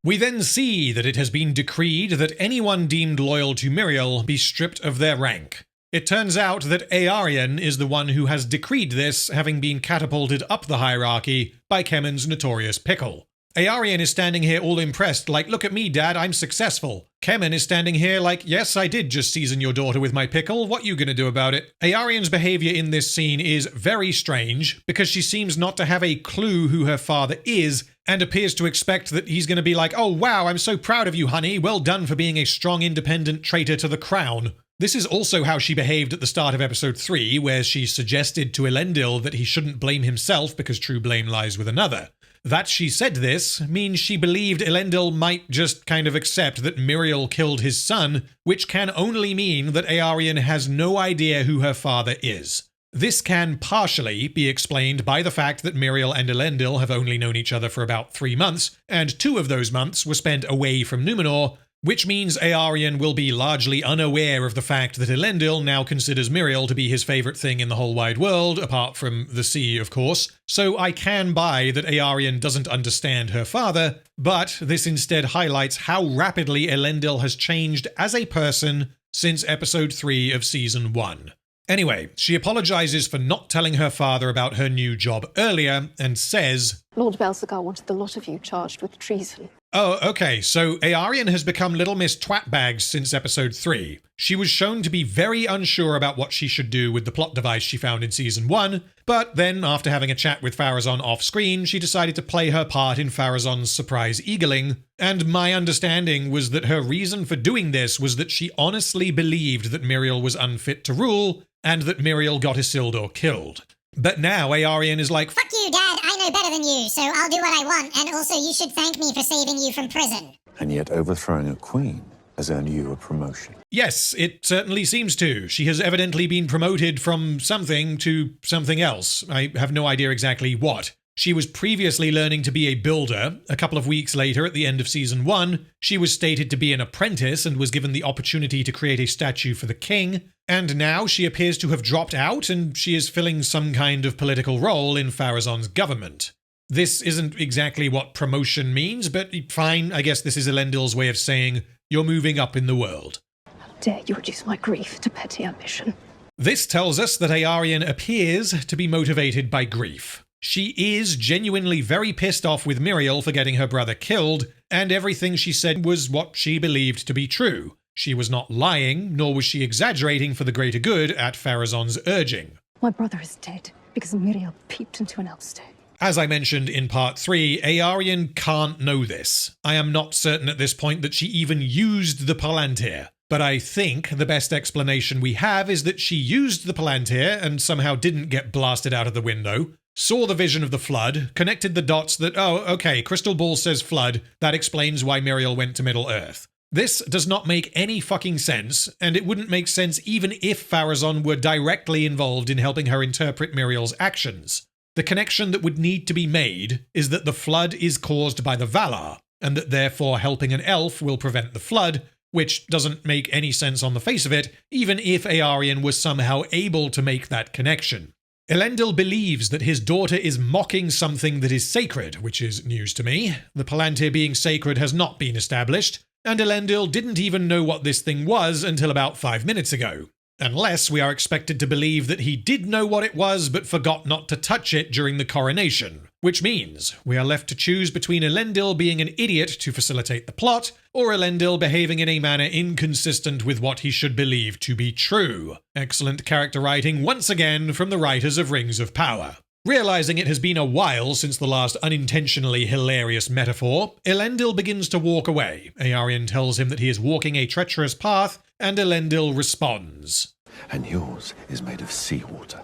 We then see that it has been decreed that anyone deemed loyal to Miriel be stripped of their rank. It turns out that Eärien is the one who has decreed this, having been catapulted up the hierarchy by Kemen's notorious pickle. Eärien is standing here all impressed, like, "Look at me, Dad, I'm successful." Kemen is standing here like, "Yes, I did just season your daughter with my pickle, what you gonna do about it?" Eärion's behavior in this scene is very strange, because she seems not to have a clue who her father is, and appears to expect that he's gonna be like, "Oh wow, I'm so proud of you, honey, well done for being a strong, independent traitor to the crown." This is also how she behaved at the start of episode 3, where she suggested to Elendil that he shouldn't blame himself because true blame lies with another. That she said this means she believed Elendil might just kind of accept that Miriel killed his son, which can only mean that Eärien has no idea who her father is. This can partially be explained by the fact that Miriel and Elendil have only known each other for about 3 months, and 2 of those months were spent away from Numenor, which means Aarion will be largely unaware of the fact that Elendil now considers Miriel to be his favourite thing in the whole wide world, apart from the sea, of course, so I can buy that Aarion doesn't understand her father, but this instead highlights how rapidly Elendil has changed as a person since episode 3 of season 1. Anyway, she apologises for not telling her father about her new job earlier, and says, Lord Belsagar wanted the lot of you charged with treason. Oh, okay, so Aarion has become Little Miss Twatbags since episode 3. She was shown to be very unsure about what she should do with the plot device she found in season 1, but then, after having a chat with Pharazôn off-screen, she decided to play her part in Pharazôn's surprise eagling, and my understanding was that her reason for doing this was that she honestly believed that Miriel was unfit to rule, and that Miriel got Isildur killed. But now Aarion is like, Fuck you, Dad, I know better than you, so I'll do what I want, and also you should thank me for saving you from prison. And yet overthrowing a queen has earned you a promotion. Yes, it certainly seems to. She has evidently been promoted from something to something else. I have no idea exactly what. She was previously learning to be a builder. A couple of weeks later, at the end of season 1, she was stated to be an apprentice and was given the opportunity to create a statue for the king. And now she appears to have dropped out and she is filling some kind of political role in Pharazôn's government. This isn't exactly what promotion means, but fine, I guess this is Elendil's way of saying, you're moving up in the world. How dare you reduce my grief to petty ambition? This tells us that Aarion appears to be motivated by grief. She is genuinely very pissed off with Miriel for getting her brother killed, and everything she said was what she believed to be true. She was not lying, nor was she exaggerating for the greater good at Pharazôn's urging. My brother is dead because Miriel peeped into an elf's stone. As I mentioned in part 3, Aarion can't know this. I am not certain at this point that she even used the Palantir. But I think the best explanation we have is that she used the Palantir and somehow didn't get blasted out of the window, saw the vision of the flood, connected the dots that, oh, okay, Crystal Ball says flood, that explains why Miriel went to Middle-earth. This does not make any fucking sense, and it wouldn't make sense even if Pharazôn were directly involved in helping her interpret Miriel's actions. The connection that would need to be made is that the flood is caused by the Valar, and that therefore helping an elf will prevent the flood, which doesn't make any sense on the face of it, even if Aarion was somehow able to make that connection. Elendil believes that his daughter is mocking something that is sacred, which is news to me. The Palantir being sacred has not been established, and Elendil didn't even know what this thing was until about 5 minutes ago. Unless we are expected to believe that he did know what it was but forgot not to touch it during the coronation, which means we are left to choose between Elendil being an idiot to facilitate the plot, or Elendil behaving in a manner inconsistent with what he should believe to be true. Excellent character writing once again from the writers of Rings of Power. Realizing it has been a while since the last unintentionally hilarious metaphor, Elendil begins to walk away. Aarion tells him that he is walking a treacherous path, and Elendil responds. And yours is made of seawater.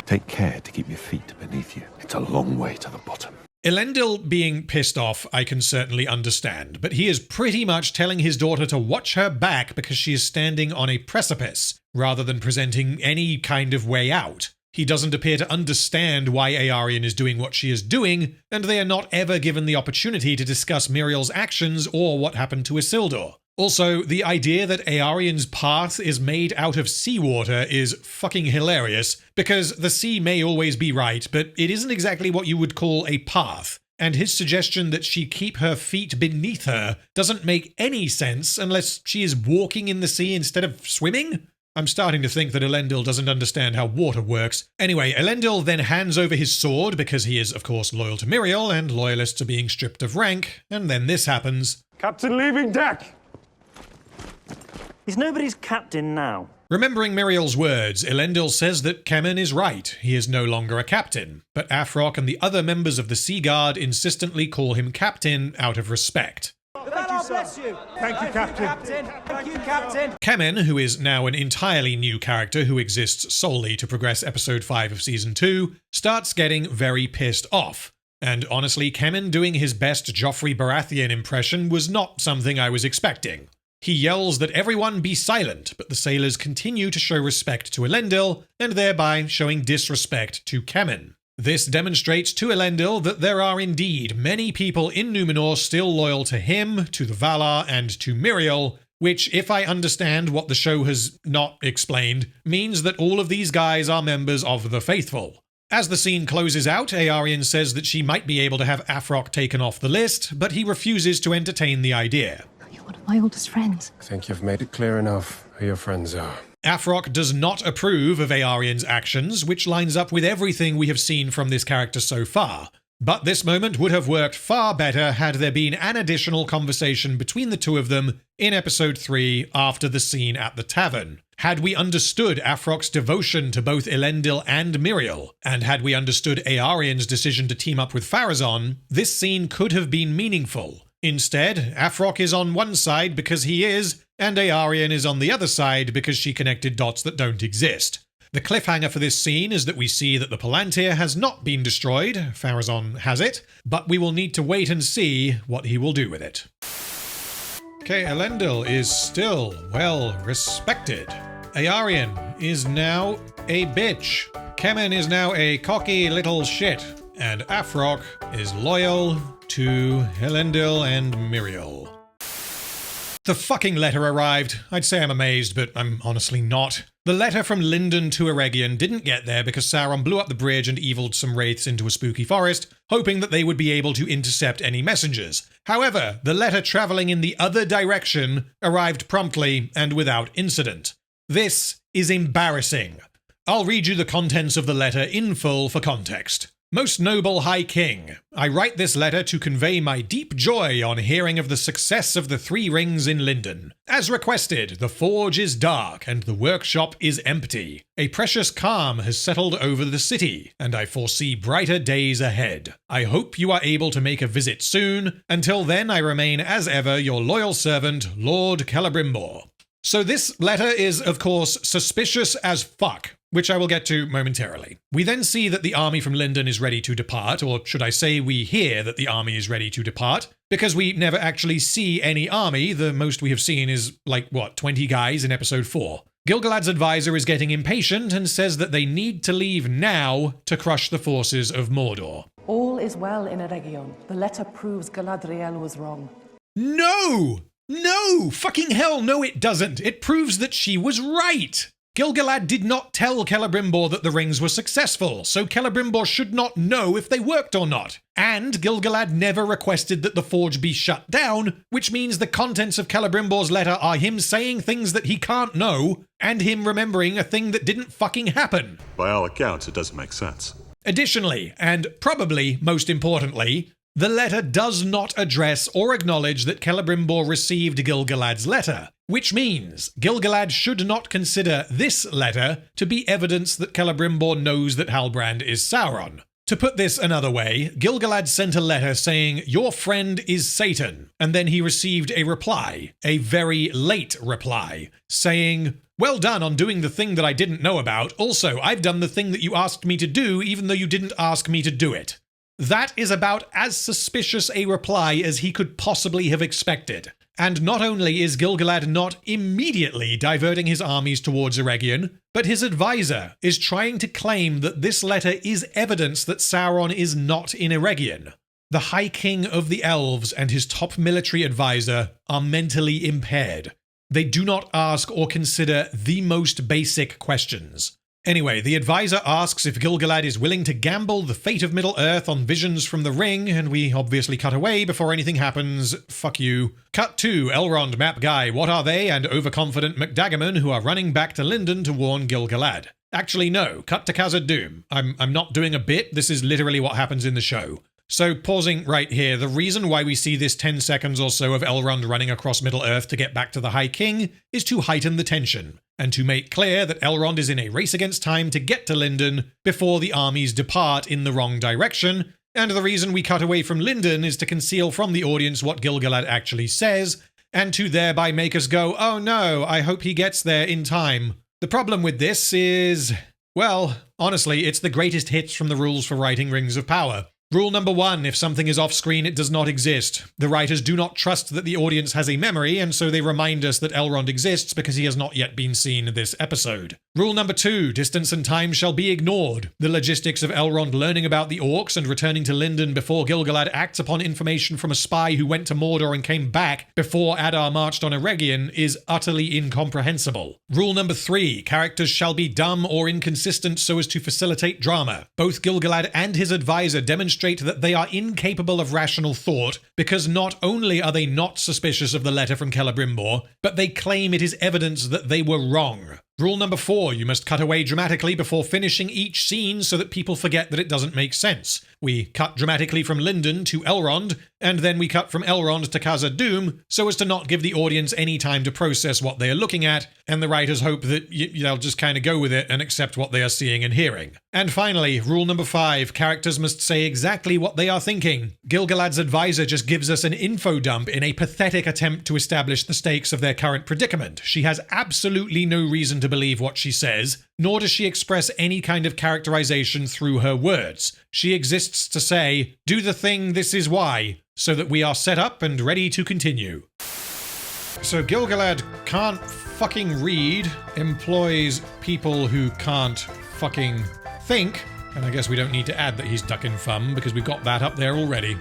Take care to keep your feet beneath you. It's a long way to the bottom. Elendil being pissed off, I can certainly understand, but he is pretty much telling his daughter to watch her back because she is standing on a precipice, rather than presenting any kind of way out. He doesn't appear to understand why Aarion is doing what she is doing, and they are not ever given the opportunity to discuss Miriel's actions or what happened to Isildur. Also, the idea that Aarion's path is made out of seawater is fucking hilarious, because the sea may always be right, but it isn't exactly what you would call a path, and his suggestion that she keep her feet beneath her doesn't make any sense unless she is walking in the sea instead of swimming? I'm starting to think that Elendil doesn't understand how water works. Anyway, Elendil then hands over his sword because he is, of course, loyal to Miriel, and loyalists are being stripped of rank, and then this happens. Captain leaving deck! He's nobody's captain now. Remembering Miriel's words, Elendil says that Kemen is right. He is no longer a captain, but Afrock and the other members of the Sea Guard insistently call him captain out of respect. Thank you, sir. Thank you, Captain. Thank you, Captain. Kemen, who is now an entirely new character who exists solely to progress episode 5 of season 2, starts getting very pissed off. And honestly, Kemen doing his best Joffrey Baratheon impression was not something I was expecting. He yells that everyone be silent, but the sailors continue to show respect to Elendil, and thereby showing disrespect to Kemen. This demonstrates to Elendil that there are indeed many people in Numenor still loyal to him, to the Valar, and to Miriel, which, if I understand what the show has not explained, means that all of these guys are members of the Faithful. As the scene closes out, Aarion says that she might be able to have Afroc taken off the list, but he refuses to entertain the idea. You're one of my oldest friends. I think you've made it clear enough who your friends are. Afroc does not approve of Aarion's actions, which lines up with everything we have seen from this character so far. But this moment would have worked far better had there been an additional conversation between the two of them in episode 3 after the scene at the tavern. Had we understood Afroc's devotion to both Elendil and Miriel, and had we understood Aarion's decision to team up with Pharazôn, this scene could have been meaningful. Instead, Afroc is on one side because he is, and Aarion is on the other side because she connected dots that don't exist. The cliffhanger for this scene is that we see that the Palantir has not been destroyed, Pharazôn has it, but we will need to wait and see what he will do with it. Okay, Elendil is still well respected. Aarion is now a bitch. Kemen is now a cocky little shit. And Afroc is loyal to Elendil and Miriel. The fucking letter arrived. I'd say I'm amazed, but I'm honestly not. The letter from Lindon to Eregion didn't get there because Sauron blew up the bridge and eviled some wraiths into a spooky forest, hoping that they would be able to intercept any messengers. However, the letter traveling in the other direction arrived promptly and without incident. This is embarrassing. I'll read you the contents of the letter in full for context. Most noble High King, I write this letter to convey my deep joy on hearing of the success of the 3 rings in Lindon. As requested, the forge is dark and the workshop is empty. A precious calm has settled over the city, and I foresee brighter days ahead. I hope you are able to make a visit soon. Until then, I remain as ever your loyal servant, Lord Quelebrimbor. So this letter is, of course, suspicious as fuck, which I will get to momentarily. We then see that the army from Lindon is ready to depart, or should I say we hear that the army is ready to depart, because we never actually see any army. The most we have seen is, 20 guys in episode 4. Gil-galad's advisor is getting impatient and says that they need to leave now to crush the forces of Mordor. All is well in Eregion. The letter proves Galadriel was wrong. No! No! Fucking hell, no it doesn't! It proves that she was right! Gil-galad did not tell Celebrimbor that the rings were successful, so Celebrimbor should not know if they worked or not. And Gil-galad never requested that the forge be shut down, which means the contents of Celebrimbor's letter are him saying things that he can't know, and him remembering a thing that didn't fucking happen. By all accounts, it doesn't make sense. Additionally, and probably most importantly, the letter does not address or acknowledge that Celebrimbor received Gil-galad's letter, which means Gil-galad should not consider this letter to be evidence that Celebrimbor knows that Halbrand is Sauron. To put this another way, Gil-galad sent a letter saying, "Your friend is Satan," and then he received a reply, a very late reply, saying, "Well done on doing the thing that I didn't know about. Also, I've done the thing that you asked me to do even though you didn't ask me to do it." That is about as suspicious a reply as he could possibly have expected. And not only is Gil-galad not immediately diverting his armies towards Eregion, but his advisor is trying to claim that this letter is evidence that Sauron is not in Eregion. The High King of the Elves and his top military advisor are mentally impaired. They do not ask or consider the most basic questions. Anyway, the advisor asks if Gil-galad is willing to gamble the fate of Middle-earth on visions from the ring, and we obviously cut away before anything happens. Fuck you. Cut to Elrond, Map Guy, What Are They, and overconfident McDagaman, who are running back to Lindon to warn Gil-galad. Actually, no. Cut to Khazad-dûm. I'm not doing a bit. This is literally what happens in the show. So, pausing right here, the reason why we see this 10 seconds or so of Elrond running across Middle-earth to get back to the High King is to heighten the tension, and to make clear that Elrond is in a race against time to get to Lindon before the armies depart in the wrong direction, and the reason we cut away from Lindon is to conceal from the audience what Gil-galad actually says, and to thereby make us go, "Oh no, I hope he gets there in time." The problem with this is, well, honestly, it's the greatest hits from the rules for writing Rings of Power. Rule number 1, if something is off-screen, it does not exist. The writers do not trust that the audience has a memory, and so they remind us that Elrond exists because he has not yet been seen this episode. Rule number 2, distance and time shall be ignored. The logistics of Elrond learning about the orcs and returning to Lindon before Gil-galad acts upon information from a spy who went to Mordor and came back before Adar marched on Eregion is utterly incomprehensible. Rule number 3, characters shall be dumb or inconsistent so as to facilitate drama. Both Gil-galad and his advisor demonstrate that they are incapable of rational thought because not only are they not suspicious of the letter from Celebrimbor, but they claim it is evidence that they were wrong. Rule number 4, you must cut away dramatically before finishing each scene so that people forget that it doesn't make sense. We cut dramatically from Lindon to Elrond, and then we cut from Elrond to Khazad-dûm so as to not give the audience any time to process what they are looking at, and the writers hope that they'll just kind of go with it and accept what they are seeing and hearing. And finally, rule number 5, characters must say exactly what they are thinking. Gil-galad's advisor just gives us an info dump in a pathetic attempt to establish the stakes of their current predicament. She has absolutely no reason to believe what she says, nor does she express any kind of characterization through her words. She exists to say, do the thing, this is why, so that we are set up and ready to continue. So Gil-galad can't fucking read, employs people who can't fucking think, and I guess we don't need to add that he's ducking fum because we've got that up there already.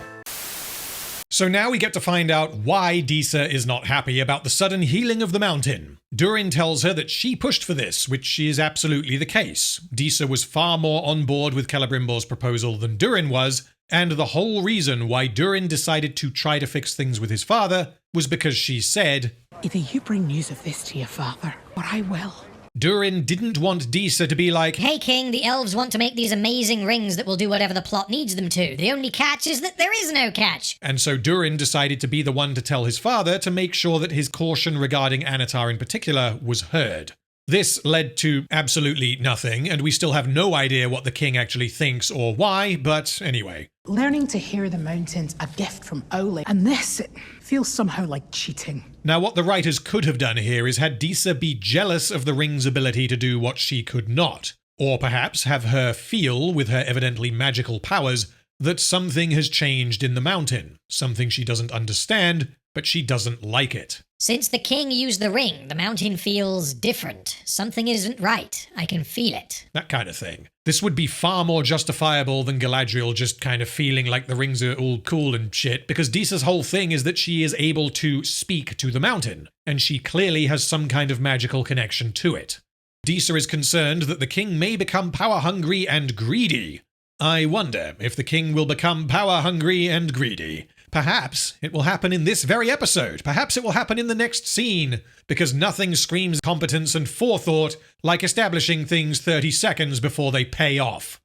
So now we get to find out why Disa is not happy about the sudden healing of the mountain. Durin tells her that she pushed for this, which is absolutely the case. Disa was far more on board with Celebrimbor's proposal than Durin was, and the whole reason why Durin decided to try to fix things with his father was because she said, "Either you bring news of this to your father, or I will." Durin didn't want Disa to be like, "Hey King, the elves want to make these amazing rings that will do whatever the plot needs them to. The only catch is that there is no catch." And so Durin decided to be the one to tell his father to make sure that his caution regarding Anatar in particular was heard. This led to absolutely nothing, and we still have no idea what the king actually thinks or why, but anyway. Learning to hear the mountains, a gift from Ole, and this, it feels somehow like cheating. Now what the writers could have done here is had Disa be jealous of the ring's ability to do what she could not, or perhaps have her feel, with her evidently magical powers, that something has changed in the mountain, something she doesn't understand, but she doesn't like it. Since the king used the ring, the mountain feels different. Something isn't right. I can feel it. That kind of thing. This would be far more justifiable than Galadriel just kind of feeling like the rings are all cool and shit, because Disa's whole thing is that she is able to speak to the mountain, and she clearly has some kind of magical connection to it. Disa is concerned that the king may become power-hungry and greedy. I wonder if the king will become power-hungry and greedy. Perhaps it will happen in this very episode. Perhaps it will happen in the next scene, because nothing screams competence and forethought like establishing things 30 seconds before they pay off.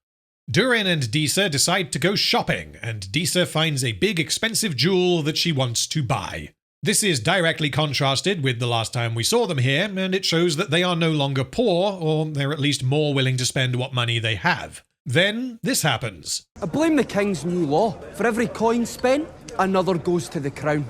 Durin and Disa decide to go shopping, and Disa finds a big expensive jewel that she wants to buy. This is directly contrasted with the last time we saw them here, and it shows that they are no longer poor, or they're at least more willing to spend what money they have. Then this happens. I blame the king's new law. For every coin spent, another goes to the crown.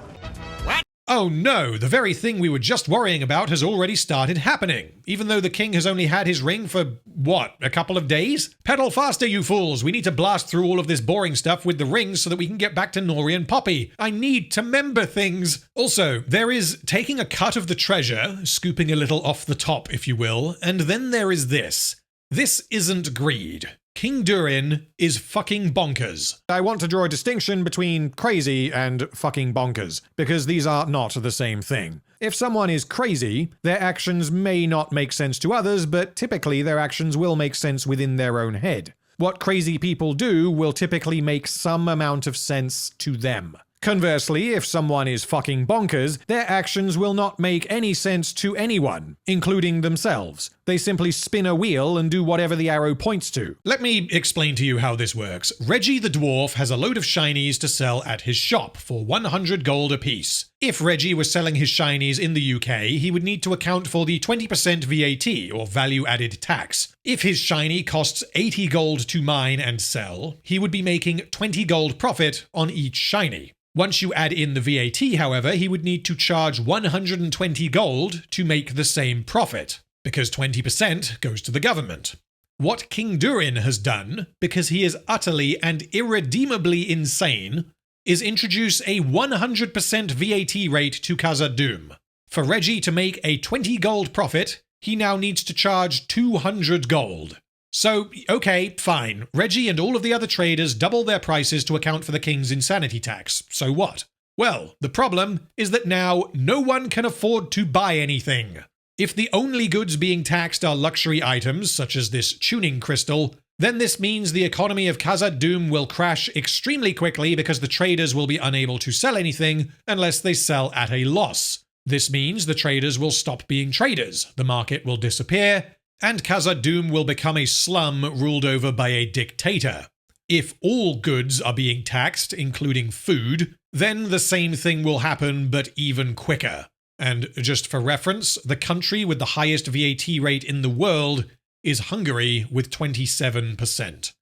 What? Oh no, the very thing we were just worrying about has already started happening, even though the king has only had his ring for, what, a couple of days? Pedal faster, you fools! We need to blast through all of this boring stuff with the rings so that we can get back to Nori and Poppy. I need to remember things! Also, there is taking a cut of the treasure, scooping a little off the top, if you will, and then there is this. This isn't greed. King Durin is fucking bonkers. I want to draw a distinction between crazy and fucking bonkers, because these are not the same thing. If someone is crazy, their actions may not make sense to others, but typically their actions will make sense within their own head. What crazy people do will typically make some amount of sense to them. Conversely, if someone is fucking bonkers, their actions will not make any sense to anyone, including themselves. They simply spin a wheel and do whatever the arrow points to. Let me explain to you how this works. Reggie the dwarf has a load of shinies to sell at his shop for 100 gold apiece. If Reggie was selling his shinies in the UK, he would need to account for the 20% VAT, or value-added tax. If his shiny costs 80 gold to mine and sell, he would be making 20 gold profit on each shiny. Once you add in the VAT, however, he would need to charge 120 gold to make the same profit, because 20% goes to the government. What King Durin has done, because he is utterly and irredeemably insane, is introduce a 100% VAT rate to Khazad-dûm. For Reggie to make a 20 gold profit, he now needs to charge 200 gold. So, okay, fine. Reggie and all of the other traders double their prices to account for the king's insanity tax. So what? Well, the problem is that now no one can afford to buy anything. If the only goods being taxed are luxury items, such as this tuning crystal, then this means the economy of Khazad-dûm will crash extremely quickly because the traders will be unable to sell anything unless they sell at a loss. This means the traders will stop being traders, the market will disappear, and Khazad-dûm will become a slum ruled over by a dictator. If all goods are being taxed, including food, then the same thing will happen, but even quicker. And just for reference, the country with the highest VAT rate in the world is Hungary with 27%.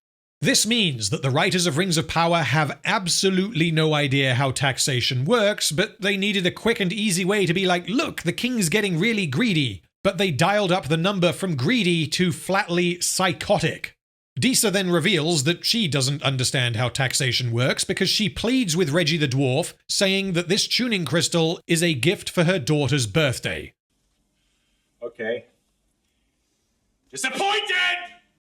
This means that the writers of Rings of Power have absolutely no idea how taxation works, but they needed a quick and easy way to be like, look, the king's getting really greedy. But they dialed up the number from greedy to flatly psychotic. Disa then reveals that she doesn't understand how taxation works because she pleads with Reggie the Dwarf, saying that this tuning crystal is a gift for her daughter's birthday. Okay. Disappointed!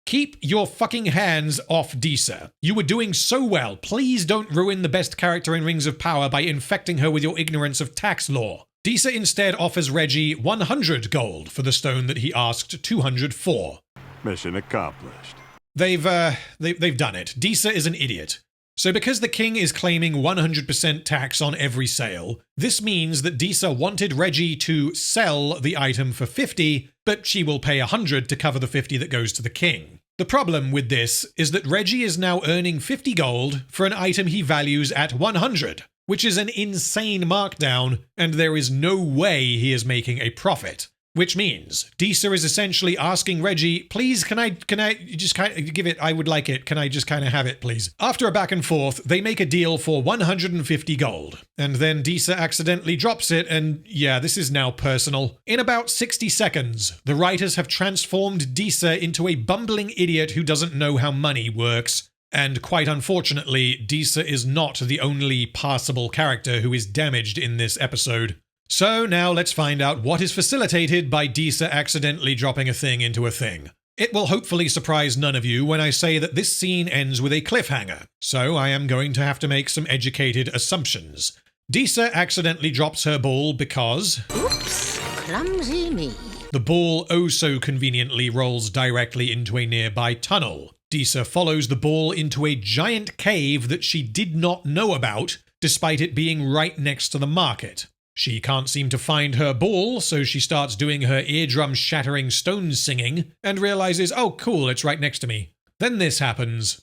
Keep your fucking hands off Disa. You were doing so well. Please don't ruin the best character in Rings of Power by infecting her with your ignorance of tax law. Disa instead offers Reggie 100 gold for the stone that he asked 200 for. Mission accomplished. They've done it. Disa is an idiot. So because the king is claiming 100% tax on every sale, this means that Disa wanted Reggie to sell the item for 50, but she will pay 100 to cover the 50 that goes to the king. The problem with this is that Reggie is now earning 50 gold for an item he values at 100, which is an insane markdown, and there is no way he is making a profit. Which means Disa is essentially asking Reggie, please, can I just kind of give it, I would like it, can I just kind of have it, please? After a back and forth, they make a deal for 150 gold, and then Disa accidentally drops it, and yeah, this is now personal. In about 60 seconds, the writers have transformed Disa into a bumbling idiot who doesn't know how money works. And quite unfortunately, Disa is not the only passable character who is damaged in this episode. So now let's find out what is facilitated by Disa accidentally dropping a thing into a thing. It will hopefully surprise none of you when I say that this scene ends with a cliffhanger, so I am going to have to make some educated assumptions. Disa accidentally drops her ball because... Oops, clumsy me. The ball oh so conveniently rolls directly into a nearby tunnel. Disa follows the ball into a giant cave that she did not know about, despite it being right next to the market. She can't seem to find her ball, so she starts doing her eardrum-shattering stone singing, and realizes, oh cool, it's right next to me. Then this happens.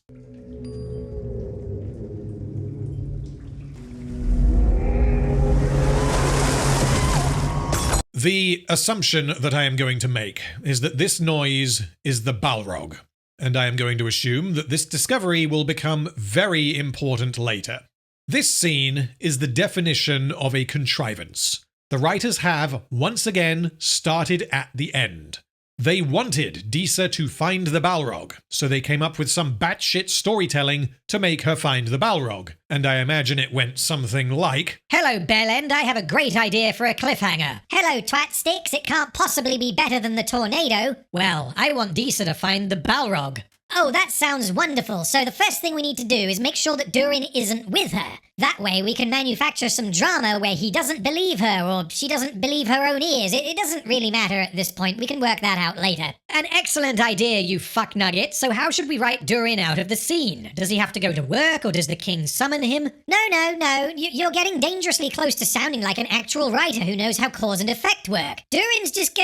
The assumption that I am going to make is that this noise is the Balrog, and I am going to assume that this discovery will become very important later. This scene is the definition of a contrivance. The writers have, once again, started at the end. They wanted Disa to find the Balrog, so they came up with some batshit storytelling to make her find the Balrog. And I imagine it went something like... Hello, Bellend, I have a great idea for a cliffhanger. Hello, Twatsticks, it can't possibly be better than the tornado. Well, I want Disa to find the Balrog. Oh, that sounds wonderful. So the first thing we need to do is make sure that Durin isn't with her. That way we can manufacture some drama where he doesn't believe her or she doesn't believe her own ears. It doesn't really matter at this point. We can work that out later. An excellent idea, you fucknugget. So how should we write Durin out of the scene? Does he have to go to work or does the king summon him? No. You're getting dangerously close to sounding like an actual writer who knows how cause and effect work. Durin's just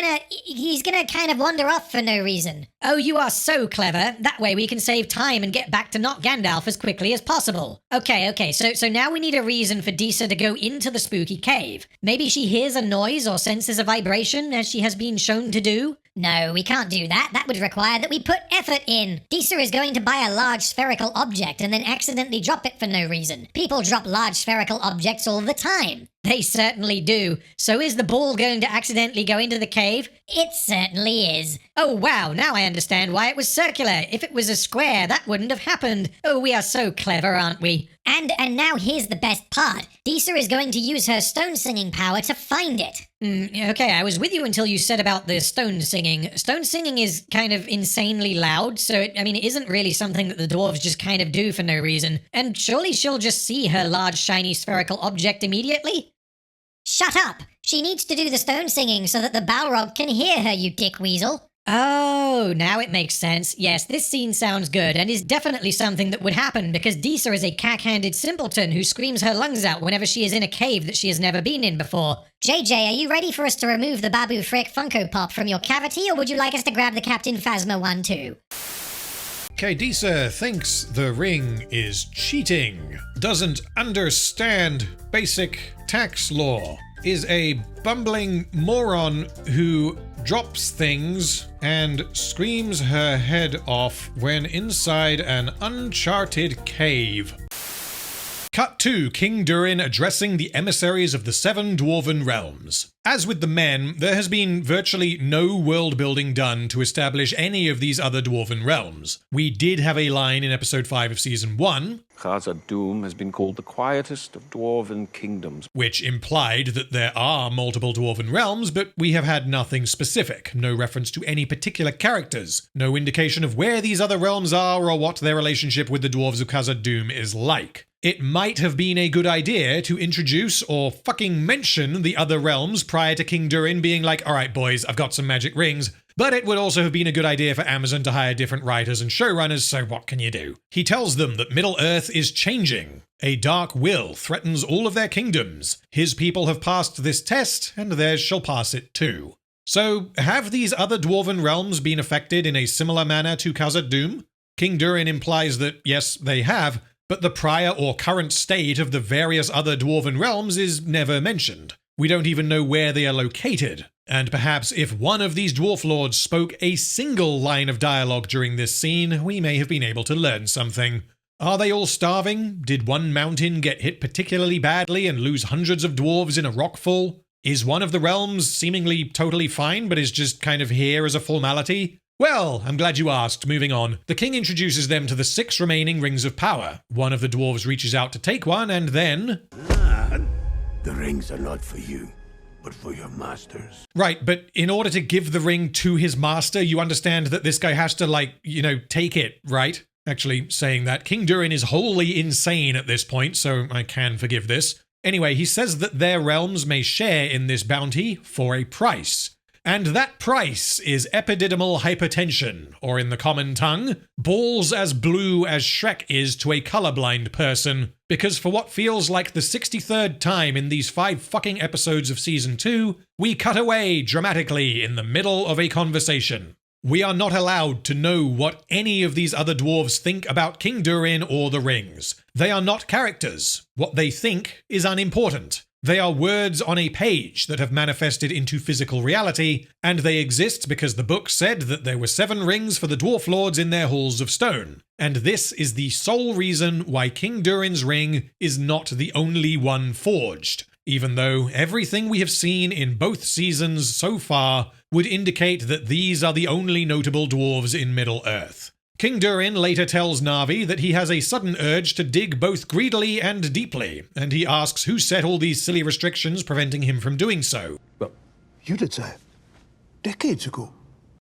he's gonna kind of wander off for no reason. Oh, you are so clever. That way we can save time and get back to not Gandalf as quickly as possible. Okay, so now we need a reason for Disa to go into the spooky cave. Maybe she hears a noise or senses a vibration, as she has been shown to do. No, we can't do that. That would require that we put effort in. Disa is going to buy a large spherical object and then accidentally drop it for no reason. People drop large spherical objects all the time. They certainly do. So is the ball going to accidentally go into the cave? It certainly is. Oh wow, now I understand why it was circular. If it was a square, that wouldn't have happened. Oh, we are so clever, aren't we? And now here's the best part. Disa is going to use her stone singing power to find it. Okay, I was with you until you said about the stone singing. Stone singing is kind of insanely loud, so it isn't really something that the dwarves just kind of do for no reason. And surely she'll just see her large shiny spherical object immediately? Shut up! She needs to do the stone singing so that the Balrog can hear her, you dick weasel. Oh, now it makes sense. Yes, this scene sounds good and is definitely something that would happen because Disa is a cack-handed simpleton who screams her lungs out whenever she is in a cave that she has never been in before. JJ, are you ready for us to remove the Babu Frick Funko Pop from your cavity, or would you like us to grab the Captain Phasma one too? Okay, Disa thinks the ring is cheating, doesn't understand basic tax law, is a bumbling moron who drops things and screams her head off when inside an uncharted cave. Cut to King Durin addressing the emissaries of the 7 Dwarven Realms. As with the men, there has been virtually no world building done to establish any of these other Dwarven Realms. We did have a line in episode 5 of season 1, Khazad-dûm has been called the quietest of Dwarven kingdoms, which implied that there are multiple Dwarven Realms, but we have had nothing specific, no reference to any particular characters, no indication of where these other realms are or what their relationship with the Dwarves of Khazad-dûm is like. It might have been a good idea to introduce or fucking mention the other realms prior to King Durin being like, alright boys, I've got some magic rings, but it would also have been a good idea for Amazon to hire different writers and showrunners, so what can you do? He tells them that Middle-earth is changing. A dark will threatens all of their kingdoms. His people have passed this test, and theirs shall pass it too. So, have these other Dwarven realms been affected in a similar manner to Khazad-dûm? King Durin implies that yes, they have, but the prior or current state of the various other Dwarven realms is never mentioned. We don't even know where they are located. And perhaps if one of these dwarf lords spoke a single line of dialogue during this scene, we may have been able to learn something. Are they all starving? Did one mountain get hit particularly badly and lose hundreds of dwarves in a rockfall? Is one of the realms seemingly totally fine but is just kind of here as a formality? Well, I'm glad you asked. Moving on. The king introduces them to the 6 remaining rings of power. One of the dwarves reaches out to take one, and then... The rings are not for you, but for your masters. Right, but in order to give the ring to his master, you understand that this guy has to, take it, right? Actually, saying that, King Durin is wholly insane at this point, so I can forgive this. Anyway, he says that their realms may share in this bounty for a price. And that price is epididymal hypertension, or in the common tongue, balls as blue as Shrek is to a colorblind person. Because for what feels like the 63rd time in these 5 fucking episodes of season 2, we cut away dramatically in the middle of a conversation. We are not allowed to know what any of these other dwarves think about King Durin or the rings. They are not characters. What they think is unimportant. They are words on a page that have manifested into physical reality, and they exist because the book said that there were 7 rings for the dwarf lords in their halls of stone. And this is the sole reason why King Durin's ring is not the only one forged, even though everything we have seen in both seasons so far would indicate that these are the only notable dwarves in Middle-earth. King Durin later tells Na'vi that he has a sudden urge to dig both greedily and deeply, and he asks who set all these silly restrictions preventing him from doing so. Well, you did say decades ago.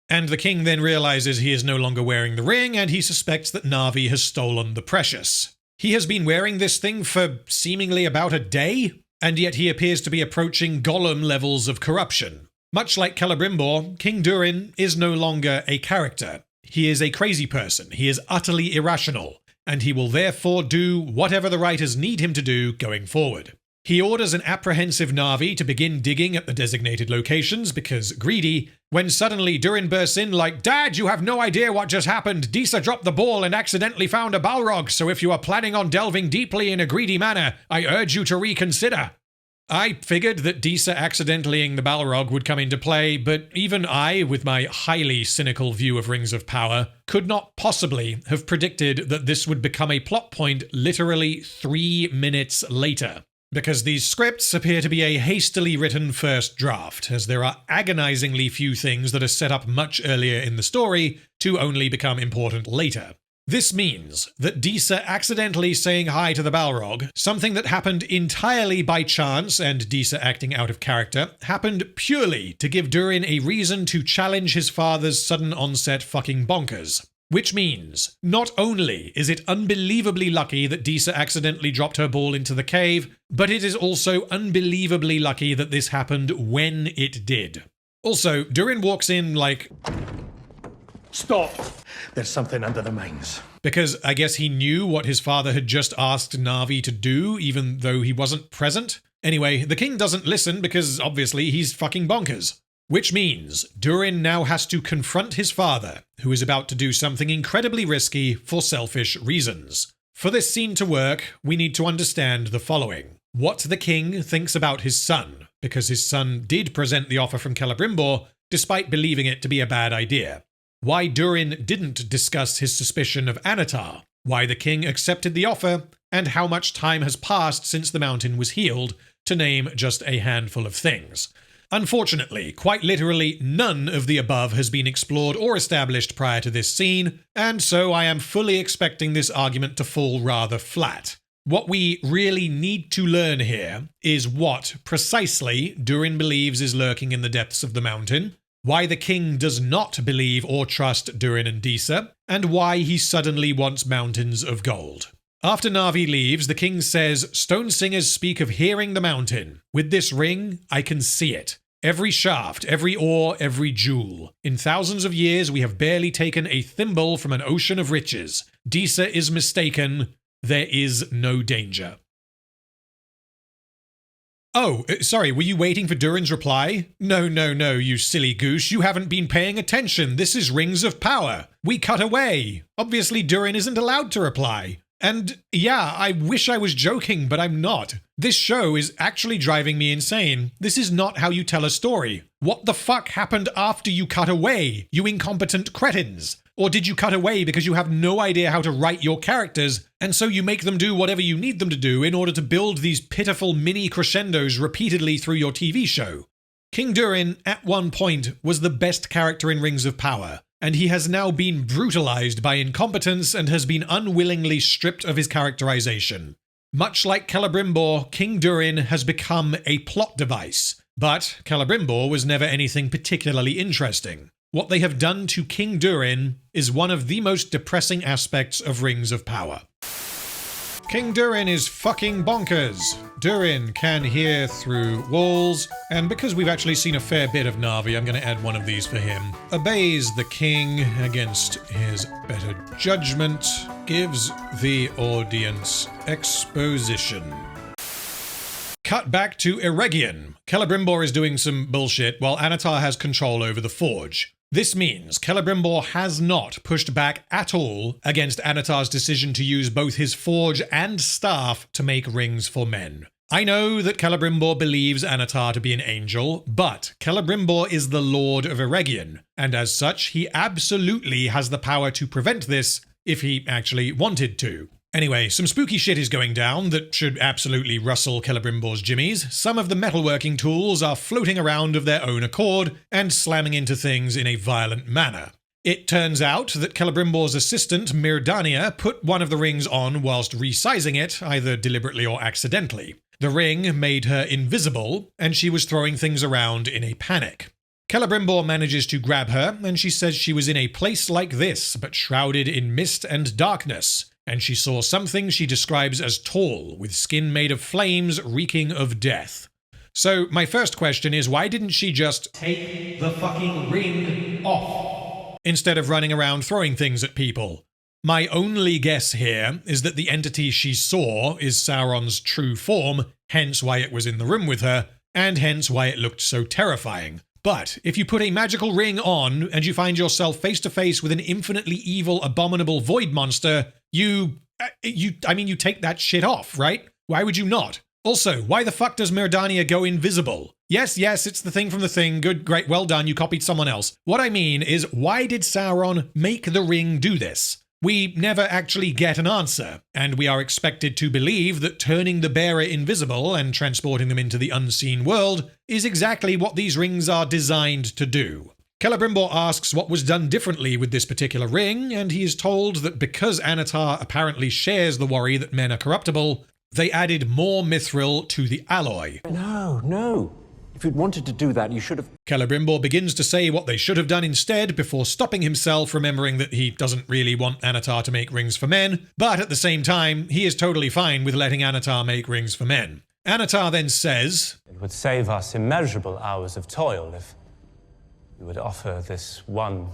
And the king then realizes he is no longer wearing the ring, and he suspects that Na'vi has stolen the precious. He has been wearing this thing for seemingly about a day, and yet he appears to be approaching Gollum levels of corruption. Much like Celebrimbor, King Durin is no longer a character. He is a crazy person, he is utterly irrational, and he will therefore do whatever the writers need him to do going forward. He orders an apprehensive Na'vi to begin digging at the designated locations because greedy, when suddenly Durin bursts in like, "Dad, you have no idea what just happened. Disa dropped the ball and accidentally found a Balrog, so if you are planning on delving deeply in a greedy manner, I urge you to reconsider." I figured that Disa accidentally-ing the Balrog would come into play, but even I, with my highly cynical view of Rings of Power, could not possibly have predicted that this would become a plot point literally 3 minutes later. Because these scripts appear to be a hastily written first draft, as there are agonizingly few things that are set up much earlier in the story to only become important later. This means that Disa accidentally saying hi to the Balrog, something that happened entirely by chance and Disa acting out of character, happened purely to give Durin a reason to challenge his father's sudden onset fucking bonkers. Which means, not only is it unbelievably lucky that Disa accidentally dropped her ball into the cave, but it is also unbelievably lucky that this happened when it did. Also, Durin walks in like... Stop! There's something under the mines. Because I guess he knew what his father had just asked Na'vi to do, even though he wasn't present. Anyway, the king doesn't listen because obviously he's fucking bonkers. Which means Durin now has to confront his father, who is about to do something incredibly risky for selfish reasons. For this scene to work, we need to understand the following. What the king thinks about his son, because his son did present the offer from Quelebrimbor, despite believing it to be a bad idea. Why Durin didn't discuss his suspicion of Anatar, why the king accepted the offer, and how much time has passed since the mountain was healed, to name just a handful of things. Unfortunately, quite literally none of the above has been explored or established prior to this scene, and so I am fully expecting this argument to fall rather flat. What we really need to learn here is what, precisely, Durin believes is lurking in the depths of the mountain, why the king does not believe or trust Durin and Disa, and why he suddenly wants mountains of gold. After Na'vi leaves, the king says, "Stone singers speak of hearing the mountain. With this ring, I can see it. Every shaft, every ore, every jewel. In thousands of years, we have barely taken a thimble from an ocean of riches. Disa is mistaken. There is no danger." Oh, sorry, were you waiting for Durin's reply? No, you silly goose, you haven't been paying attention. This is Rings of Power. We cut away. Obviously, Durin isn't allowed to reply. And yeah, I wish I was joking, but I'm not. This show is actually driving me insane. This is not how you tell a story. What the fuck happened after you cut away, you incompetent cretins? Or did you cut away because you have no idea how to write your characters, and so you make them do whatever you need them to do in order to build these pitiful mini crescendos repeatedly through your TV show? King Durin, at one point, was the best character in Rings of Power, and he has now been brutalized by incompetence and has been unwillingly stripped of his characterization. Much like Celebrimbor, King Durin has become a plot device, but Celebrimbor was never anything particularly interesting. What they have done to King Durin is one of the most depressing aspects of Rings of Power. King Durin is fucking bonkers. Durin can hear through walls, and because we've actually seen a fair bit of Na'vi, I'm going to add one of these for him. Obeys the king against his better judgment, gives the audience exposition. Cut back to Eregion. Celebrimbor is doing some bullshit while Anatar has control over the forge. This means Celebrimbor has not pushed back at all against Anatar's decision to use both his forge and staff to make rings for men. I know that Celebrimbor believes Anatar to be an angel, but Celebrimbor is the Lord of Eregion, and as such, he absolutely has the power to prevent this if he actually wanted to. Anyway, some spooky shit is going down that should absolutely rustle Celebrimbor's jimmies. Some of the metalworking tools are floating around of their own accord and slamming into things in a violent manner. It turns out that Celebrimbor's assistant, Mirdania, put one of the rings on whilst resizing it, either deliberately or accidentally. The ring made her invisible, and she was throwing things around in a panic. Celebrimbor manages to grab her, and she says she was in a place like this, but shrouded in mist and darkness. And she saw something she describes as tall, with skin made of flames reeking of death. So my first question is, why didn't she just take the fucking ring off, instead of running around throwing things at people? My only guess here is that the entity she saw is Sauron's true form, hence why it was in the room with her, and hence why it looked so terrifying. But if you put a magical ring on and you find yourself face to face with an infinitely evil, abominable void monster, you take that shit off, right? Why would you not? Also, why the fuck does Myrddania go invisible? Yes, it's the thing from the thing. Good, great, well done, you copied someone else. What I mean is, why did Sauron make the ring do this? We never actually get an answer, and we are expected to believe that turning the bearer invisible and transporting them into the unseen world is exactly what these rings are designed to do. Quelebrimbor asks what was done differently with this particular ring, and he is told that because Anatar apparently shares the worry that men are corruptible, they added more mithril to the alloy. No. If you'd wanted to do that, you should have... Quelebrimbor begins to say what they should have done instead before stopping himself, remembering that he doesn't really want Anatar to make rings for men, but at the same time, he is totally fine with letting Anatar make rings for men. Anatar then says, It would save us immeasurable hours of toil if you would offer this one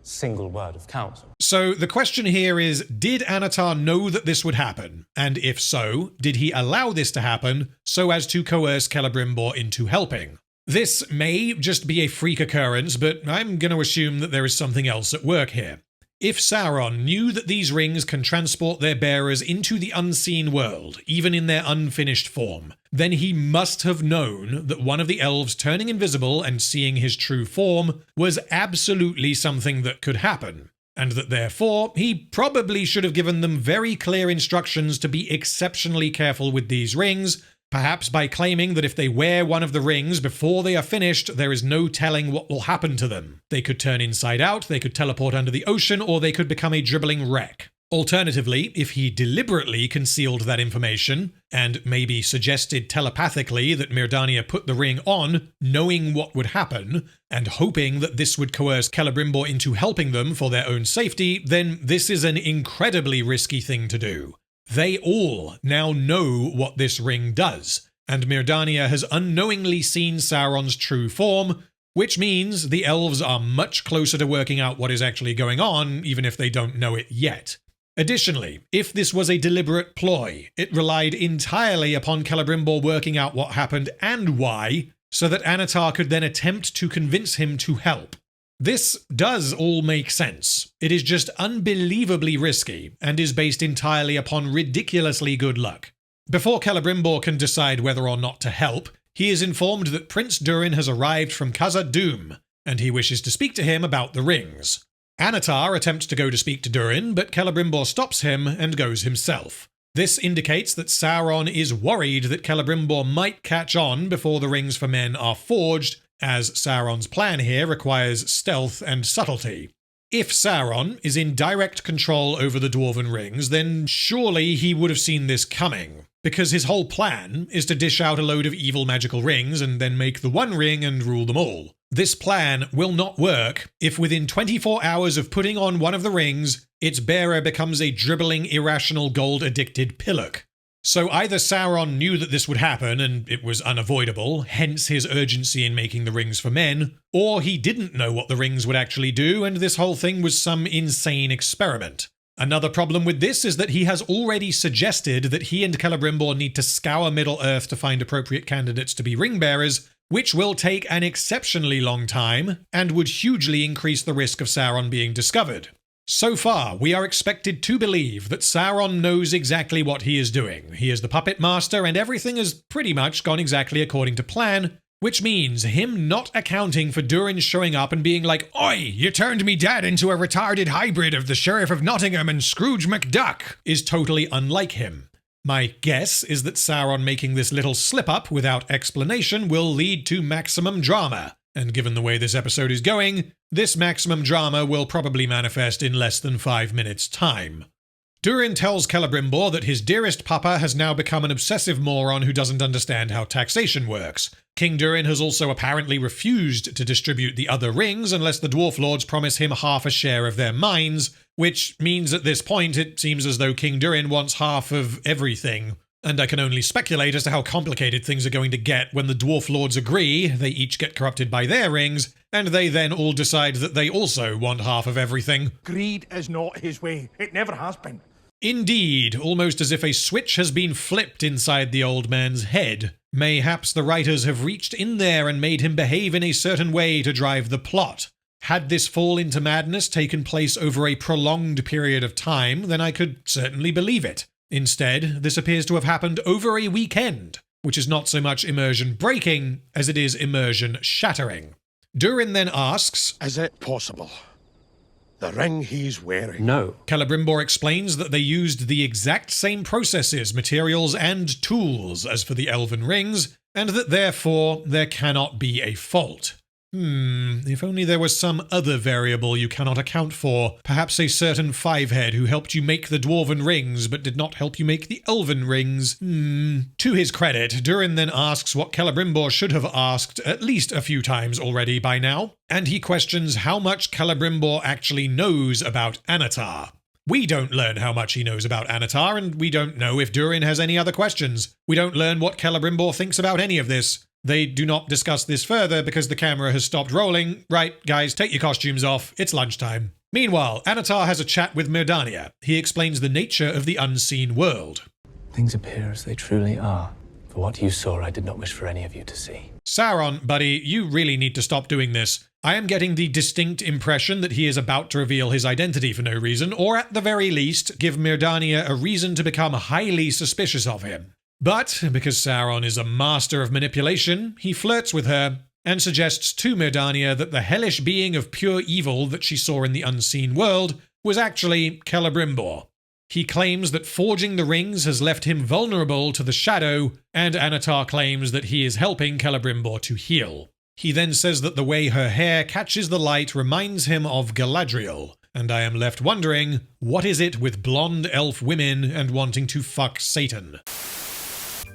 single word of counsel. So the question here is, did Anatar know that this would happen? And if so, did he allow this to happen so as to coerce Quelebrimbor into helping? This may just be a freak occurrence, but I'm going to assume that there is something else at work here. If Sauron knew that these rings can transport their bearers into the unseen world, even in their unfinished form, then he must have known that one of the elves turning invisible and seeing his true form was absolutely something that could happen, and that therefore he probably should have given them very clear instructions to be exceptionally careful with these rings, perhaps by claiming that if they wear one of the rings before they are finished, there is no telling what will happen to them. They could turn inside out, they could teleport under the ocean, or they could become a dribbling wreck. Alternatively, if he deliberately concealed that information, and maybe suggested telepathically that Myrddania put the ring on, knowing what would happen, and hoping that this would coerce Quelebrimbor into helping them for their own safety, then this is an incredibly risky thing to do. They all now know what this ring does, and Myrddania has unknowingly seen Sauron's true form, which means the elves are much closer to working out what is actually going on, even if they don't know it yet. Additionally, if this was a deliberate ploy, it relied entirely upon Quelebrimbor working out what happened and why, so that Anatar could then attempt to convince him to help. This does all make sense. It is just unbelievably risky, and is based entirely upon ridiculously good luck. Before Quelebrimbor can decide whether or not to help, he is informed that Prince Durin has arrived from Khazad-dûm, and he wishes to speak to him about the rings. Anatar attempts to go to speak to Durin, but Quelebrimbor stops him and goes himself. This indicates that Sauron is worried that Quelebrimbor might catch on before the rings for men are forged, as Sauron's plan here requires stealth and subtlety. If Sauron is in direct control over the Dwarven rings, then surely he would have seen this coming, because his whole plan is to dish out a load of evil magical rings and then make the one ring and rule them all. This plan will not work if within 24 hours of putting on one of the rings, its bearer becomes a dribbling, irrational, gold-addicted pillock. So either Sauron knew that this would happen and it was unavoidable, hence his urgency in making the rings for men, or he didn't know what the rings would actually do and this whole thing was some insane experiment. Another problem with this is that he has already suggested that he and Quelebrimbor need to scour Middle-earth to find appropriate candidates to be ring-bearers, which will take an exceptionally long time and would hugely increase the risk of Sauron being discovered. So far, we are expected to believe that Sauron knows exactly what he is doing. He is the puppet master and everything has pretty much gone exactly according to plan, which means him not accounting for Durin showing up and being like, "Oi, you turned me dad into a retarded hybrid of the Sheriff of Nottingham and Scrooge McDuck," is totally unlike him. My guess is that Sauron making this little slip-up without explanation will lead to maximum drama. And given the way this episode is going, this maximum drama will probably manifest in less than 5 minutes' time. Durin tells Quelebrimbor that his dearest papa has now become an obsessive moron who doesn't understand how taxation works. King Durin has also apparently refused to distribute the other rings unless the Dwarf Lords promise him half a share of their mines, which means at this point it seems as though King Durin wants half of everything. And I can only speculate as to how complicated things are going to get when the Dwarf Lords agree, they each get corrupted by their rings, and they then all decide that they also want half of everything. Greed is not his way. It never has been. Indeed, almost as if a switch has been flipped inside the old man's head. Mayhaps the writers have reached in there and made him behave in a certain way to drive the plot. Had this fall into madness taken place over a prolonged period of time, then I could certainly believe it. Instead, this appears to have happened over a weekend. which is not so much immersion breaking as it is immersion shattering. Durin then asks, "Is it possible? The ring he's wearing?" No. Quelebrimbor explains that they used the exact same processes, materials, and tools as for the elven rings, and that therefore there cannot be a fault. If only there was some other variable you cannot account for. Perhaps a certain five-head who helped you make the dwarven rings but did not help you make the elven rings. To his credit, Durin then asks what Quelebrimbor should have asked at least a few times already by now, and he questions how much Quelebrimbor actually knows about Anatar. We don't learn how much he knows about Anatar, and we don't know if Durin has any other questions. We don't learn what Quelebrimbor thinks about any of this. They do not discuss this further because the camera has stopped rolling. Right, guys, take your costumes off. It's lunchtime. Meanwhile, Anatar has a chat with Myrdania. He explains the nature of the unseen world. Things appear as they truly are. For what you saw, I did not wish for any of you to see. Sauron, buddy, you really need to stop doing this. I am getting the distinct impression that he is about to reveal his identity for no reason, or at the very least, give Myrdania a reason to become highly suspicious of him. But, because Sauron is a master of manipulation, he flirts with her and suggests to Myrdania that the hellish being of pure evil that she saw in the unseen world was actually Quelebrimbor. He claims that forging the rings has left him vulnerable to the shadow, and Anatar claims that he is helping Quelebrimbor to heal. He then says that the way her hair catches the light reminds him of Galadriel, and I am left wondering, what is it with blonde elf women and wanting to fuck Satan?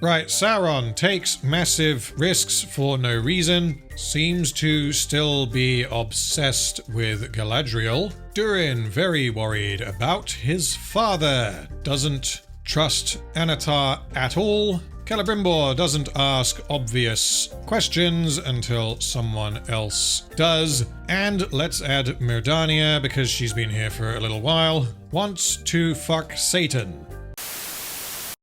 Right, Sauron takes massive risks for no reason, seems to still be obsessed with Galadriel. Durin very worried about his father, doesn't trust Anatar at all. Quelebrimbor doesn't ask obvious questions until someone else does. And let's add Myrdania, because she's been here for a little while, wants to fuck Satan.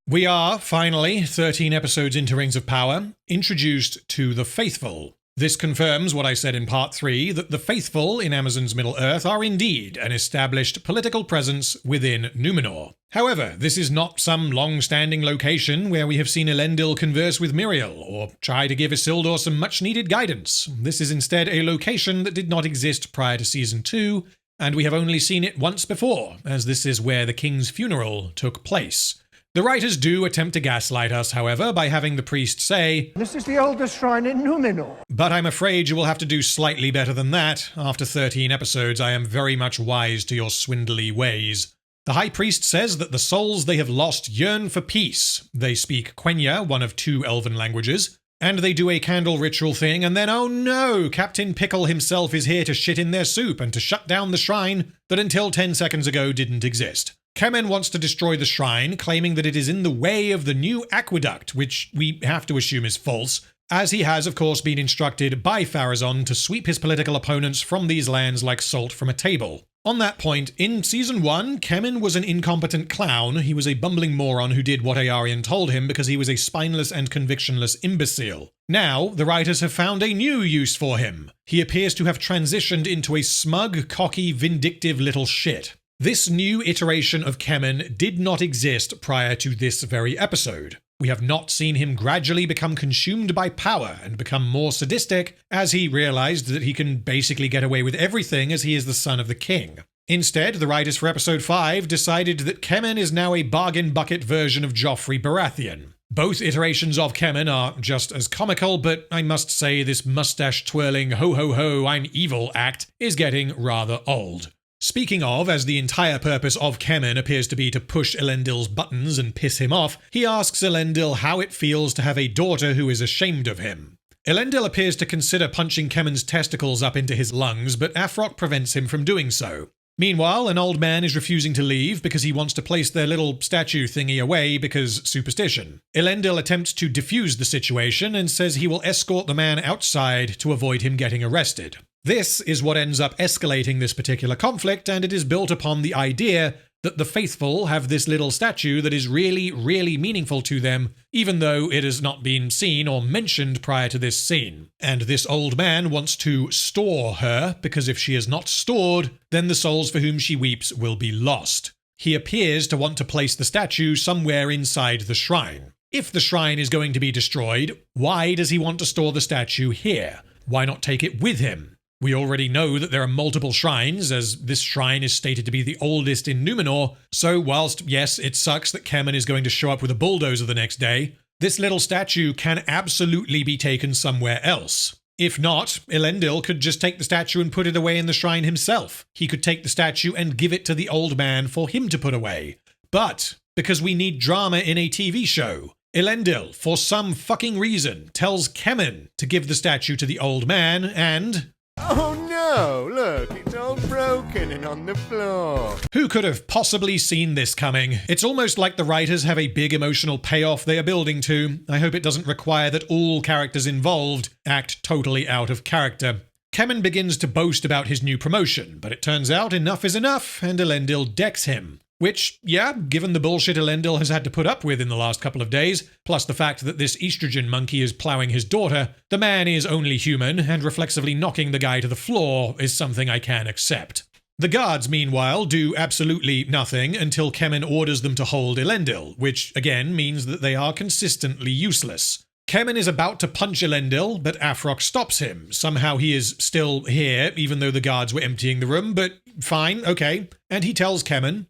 We are, finally, 13 episodes into Rings of Power, introduced to the Faithful. This confirms what I said in Part 3, that the Faithful in Amazon's Middle-earth are indeed an established political presence within Numenor. However, this is not some long-standing location where we have seen Elendil converse with Miriel, or try to give Isildur some much-needed guidance. This is instead a location that did not exist prior to Season 2, and we have only seen it once before, as this is where the king's funeral took place. The writers do attempt to gaslight us, however, by having the priest say, "This is the oldest shrine in Numenor." But I'm afraid you will have to do slightly better than that. After 13 episodes, I am very much wise to your swindly ways. The High Priest says that the souls they have lost yearn for peace. They speak Quenya, one of 2 elven languages, and they do a candle ritual thing, and then, oh no, Captain Pickle himself is here to shit in their soup and to shut down the shrine that until 10 seconds ago didn't exist. Kemen wants to destroy the shrine, claiming that it is in the way of the new aqueduct, which we have to assume is false, as he has, of course, been instructed by Pharazôn to sweep his political opponents from these lands like salt from a table. On that point, in Season 1, Kemen was an incompetent clown. He was a bumbling moron who did what Aarion told him because he was a spineless and convictionless imbecile. Now, the writers have found a new use for him. He appears to have transitioned into a smug, cocky, vindictive little shit. This new iteration of Kemen did not exist prior to this very episode. We have not seen him gradually become consumed by power and become more sadistic as he realized that he can basically get away with everything as he is the son of the king. Instead, the writers for episode 5 decided that Kemen is now a bargain bucket version of Joffrey Baratheon. Both iterations of Kemen are just as comical, but I must say this mustache-twirling ho-ho-ho, I'm evil act is getting rather old. Speaking of, as the entire purpose of Kemen appears to be to push Elendil's buttons and piss him off, he asks Elendil how it feels to have a daughter who is ashamed of him. Elendil appears to consider punching Kemen's testicles up into his lungs, but Afrock prevents him from doing so. Meanwhile, an old man is refusing to leave because he wants to place their little statue thingy away because superstition. Elendil attempts to defuse the situation and says he will escort the man outside to avoid him getting arrested. This is what ends up escalating this particular conflict, and it is built upon the idea that the faithful have this little statue that is really, really meaningful to them, even though it has not been seen or mentioned prior to this scene. And this old man wants to store her, because if she is not stored, then the souls for whom she weeps will be lost. He appears to want to place the statue somewhere inside the shrine. If the shrine is going to be destroyed, why does he want to store the statue here? Why not take it with him? We already know that there are multiple shrines, as this shrine is stated to be the oldest in Numenor, so whilst, yes, it sucks that Kemen is going to show up with a bulldozer the next day, this little statue can absolutely be taken somewhere else. If not, Elendil could just take the statue and put it away in the shrine himself. He could take the statue and give it to the old man for him to put away. But, because we need drama in a TV show, Elendil, for some fucking reason, tells Kemen to give the statue to the old man and... Oh no, look, it's all broken and on the floor. Who could have possibly seen this coming? It's almost like the writers have a big emotional payoff they are building to. I hope it doesn't require that all characters involved act totally out of character. Kemen begins to boast about his new promotion, but it turns out enough is enough, and Elendil decks him. Which, yeah, given the bullshit Elendil has had to put up with in the last couple of days, plus the fact that this estrogen monkey is ploughing his daughter, the man is only human, and reflexively knocking the guy to the floor is something I can accept. The guards, meanwhile, do absolutely nothing until Kemen orders them to hold Elendil, which, again, means that they are consistently useless. Kemen is about to punch Elendil, but Afroc stops him. Somehow he is still here, even though the guards were emptying the room, but fine, okay. And he tells Kemen...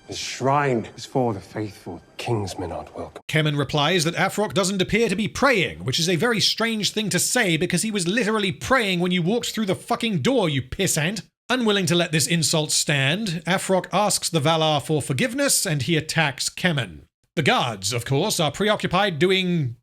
The shrine is for the faithful. Kingsmen aren't welcome. Kemen replies that Afroc doesn't appear to be praying, which is a very strange thing to say because he was literally praying when you walked through the fucking door, you pissant. Unwilling to let this insult stand, Afroc asks the Valar for forgiveness and he attacks Kemen. The guards, of course, are preoccupied doing,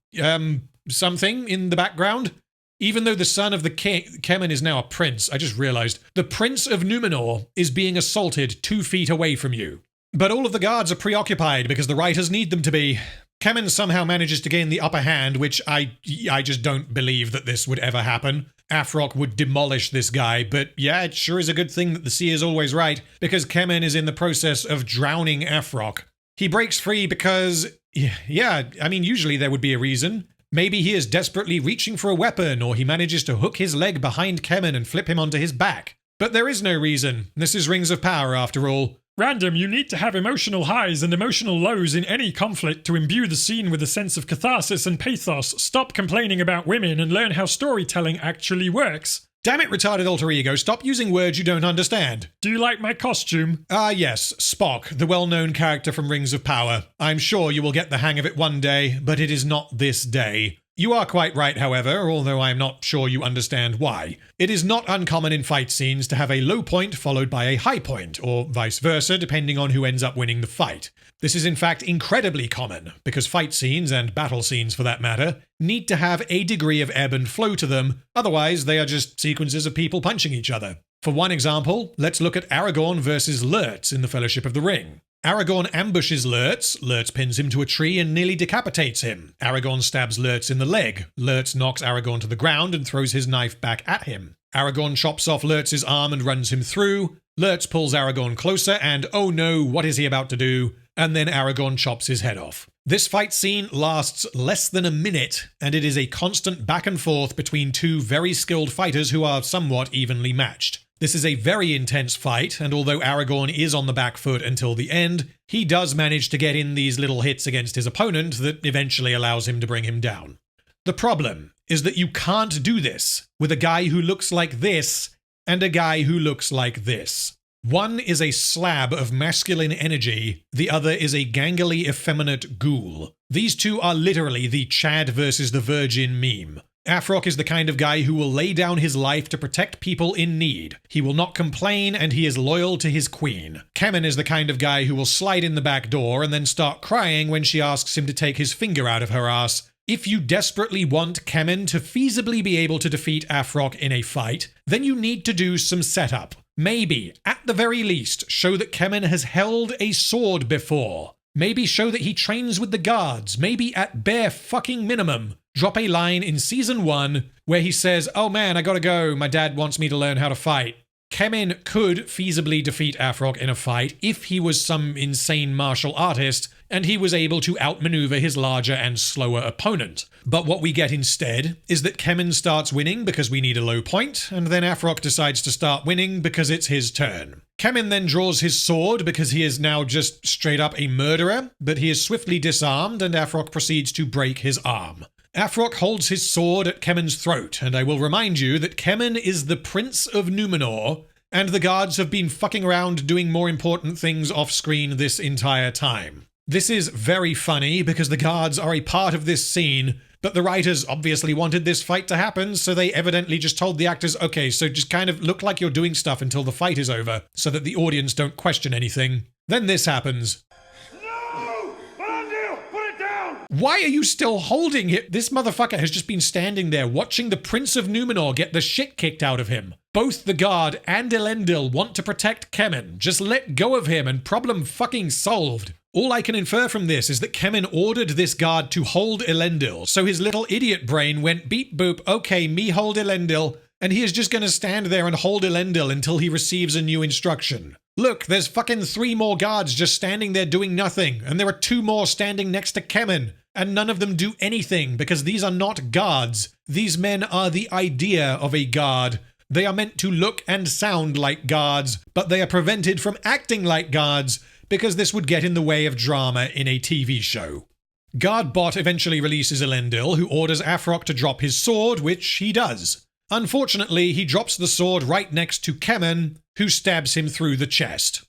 something in the background. Even though the son of the king, Kemen is now a prince, I just realized, the prince of Numenor is being assaulted 2 feet away from you. But all of the guards are preoccupied because the writers need them to be. Kemen somehow manages to gain the upper hand, which I just don't believe that this would ever happen. Afroc would demolish this guy, but yeah, it sure is a good thing that the sea is always right, because Kemen is in the process of drowning Afroc. He breaks free because, yeah, I mean, usually there would be a reason. Maybe he is desperately reaching for a weapon, or he manages to hook his leg behind Kemen and flip him onto his back. But there is no reason. This is Rings of Power, after all. Random, you need to have emotional highs and emotional lows in any conflict to imbue the scene with a sense of catharsis and pathos. Stop complaining about women and learn how storytelling actually works. Damn it, retarded alter ego, stop using words you don't understand. Do you like my costume? Yes, Spock, the well-known character from Rings of Power. I'm sure you will get the hang of it one day, but it is not this day. You are quite right, however, although I am not sure you understand why. It is not uncommon in fight scenes to have a low point followed by a high point, or vice versa, depending on who ends up winning the fight. This is in fact incredibly common, because fight scenes, and battle scenes for that matter, need to have a degree of ebb and flow to them, otherwise they are just sequences of people punching each other. For one example, let's look at Aragorn versus Lurtz in the Fellowship of the Ring. Aragorn ambushes Lurtz, Lurtz pins him to a tree and nearly decapitates him. Aragorn stabs Lurtz in the leg. Lurtz knocks Aragorn to the ground and throws his knife back at him. Aragorn chops off Lurtz's arm and runs him through. Lurtz pulls Aragorn closer and, oh no, what is he about to do? And then Aragorn chops his head off. This fight scene lasts less than a minute, and it is a constant back and forth between two very skilled fighters who are somewhat evenly matched. This is a very intense fight, and although Aragorn is on the back foot until the end, he does manage to get in these little hits against his opponent that eventually allows him to bring him down. The problem is that you can't do this with a guy who looks like this and a guy who looks like this. One is a slab of masculine energy, the other is a gangly effeminate ghoul. These two are literally the Chad versus the Virgin meme. Afroc is the kind of guy who will lay down his life to protect people in need. He will not complain, and he is loyal to his queen. Kemen is the kind of guy who will slide in the back door and then start crying when she asks him to take his finger out of her ass. If you desperately want Kemen to feasibly be able to defeat Afroc in a fight, then you need to do some setup. Maybe, at the very least, show that Kemen has held a sword before. Maybe show that he trains with the guards. Maybe at bare fucking minimum, drop a line in Season 1 where he says, oh man, I gotta go, my dad wants me to learn how to fight. Kemen could feasibly defeat Afroc in a fight if he was some insane martial artist, and he was able to outmaneuver his larger and slower opponent. But what we get instead is that Kemen starts winning because we need a low point, and then Afrock decides to start winning because it's his turn. Kemen then draws his sword because he is now just straight up a murderer, but he is swiftly disarmed and Afrock proceeds to break his arm. Afrock holds his sword at Kemen's throat, and I will remind you that Kemen is the Prince of Numenor, and the guards have been fucking around doing more important things off-screen this entire time. This is very funny because the guards are a part of this scene, but the writers obviously wanted this fight to happen, so they evidently just told the actors, okay, so just kind of look like you're doing stuff until the fight is over, so that the audience don't question anything. Then this happens. No! Elendil, put it down! Why are you still holding it? This motherfucker has just been standing there watching the Prince of Numenor get the shit kicked out of him. Both the guard and Elendil want to protect Kemen. Just let go of him and problem fucking solved. All I can infer from this is that Kemen ordered this guard to hold Elendil, so his little idiot brain went beep boop, okay, me hold Elendil, and he is just gonna stand there and hold Elendil until he receives a new instruction. Look, there's fucking 3 more guards just standing there doing nothing, and there are 2 more standing next to Kemen, and none of them do anything because these are not guards. These men are the idea of a guard. They are meant to look and sound like guards, but they are prevented from acting like guards because this would get in the way of drama in a TV show. Guardbot eventually releases Elendil, who orders Afrock to drop his sword, which he does. Unfortunately, he drops the sword right next to Kemen, who stabs him through the chest.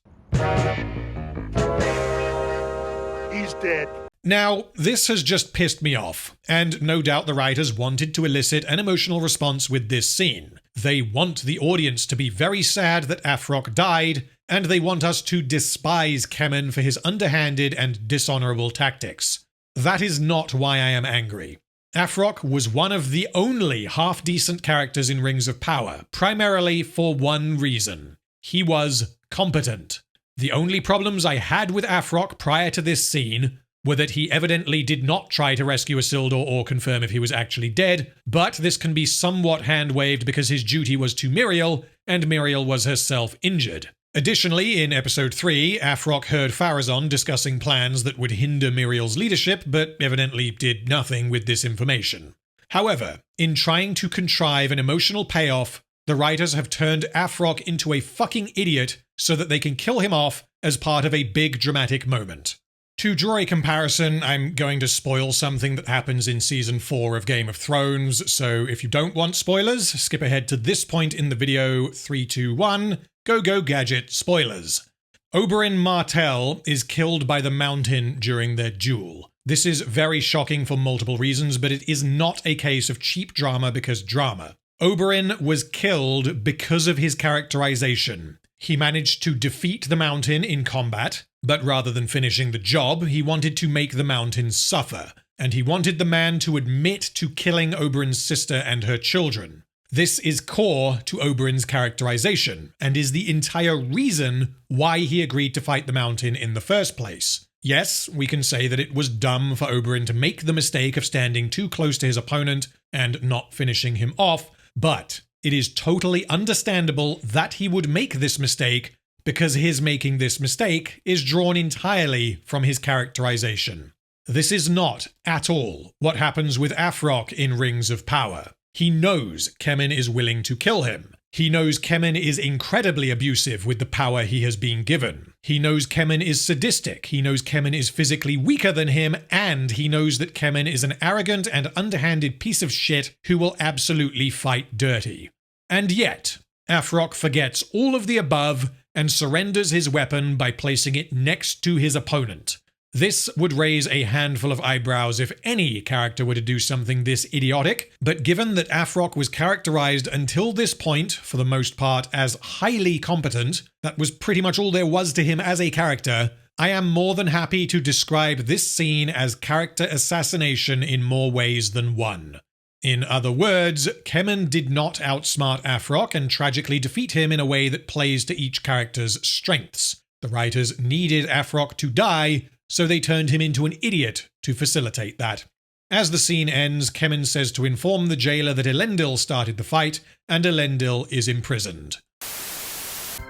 He's dead. Now, this has just pissed me off, and no doubt the writers wanted to elicit an emotional response with this scene. They want the audience to be very sad that Afrock died, and they want us to despise Kemen for his underhanded and dishonorable tactics. That is not why I am angry. Afrock was one of the only half-decent characters in Rings of Power, primarily for one reason. He was competent. The only problems I had with Afrock prior to this scene were that he evidently did not try to rescue Isildur or confirm if he was actually dead, but this can be somewhat hand-waved because his duty was to Miriel, and Miriel was herself injured. Additionally, in episode 3, Afrock heard Pharazôn discussing plans that would hinder Miriel's leadership, but evidently did nothing with this information. However, in trying to contrive an emotional payoff, the writers have turned Afrock into a fucking idiot so that they can kill him off as part of a big dramatic moment. To draw a comparison, I'm going to spoil something that happens in Season 4 of Game of Thrones, so if you don't want spoilers, skip ahead to this point in the video. 3, 2, 1, go gadget spoilers. Oberyn Martell is killed by the Mountain during their duel. This is very shocking for multiple reasons, but it is not a case of cheap drama because drama. Oberyn was killed because of his characterization. He managed to defeat the Mountain in combat, but rather than finishing the job, he wanted to make the Mountain suffer, and he wanted the man to admit to killing Oberyn's sister and her children. This is core to Oberyn's characterization, and is the entire reason why he agreed to fight the Mountain in the first place. Yes, we can say that it was dumb for Oberyn to make the mistake of standing too close to his opponent and not finishing him off, but it is totally understandable that he would make this mistake because his making this mistake is drawn entirely from his characterization. This is not, at all, what happens with Afrock in Rings of Power. He knows Kemen is willing to kill him. He knows Kemen is incredibly abusive with the power he has been given. He knows Kemen is sadistic. He knows Kemen is physically weaker than him, and he knows that Kemen is an arrogant and underhanded piece of shit who will absolutely fight dirty. And yet, Afrock forgets all of the above and surrenders his weapon by placing it next to his opponent. This would raise a handful of eyebrows if any character were to do something this idiotic, but given that Afrock was characterized until this point, for the most part, as highly competent, that was pretty much all there was to him as a character, I am more than happy to describe this scene as character assassination in more ways than one. In other words, Kemen did not outsmart Afrock and tragically defeat him in a way that plays to each character's strengths. The writers needed Afrock to die, so they turned him into an idiot to facilitate that. As the scene ends, Kemen says to inform the jailer that Elendil started the fight, and Elendil is imprisoned.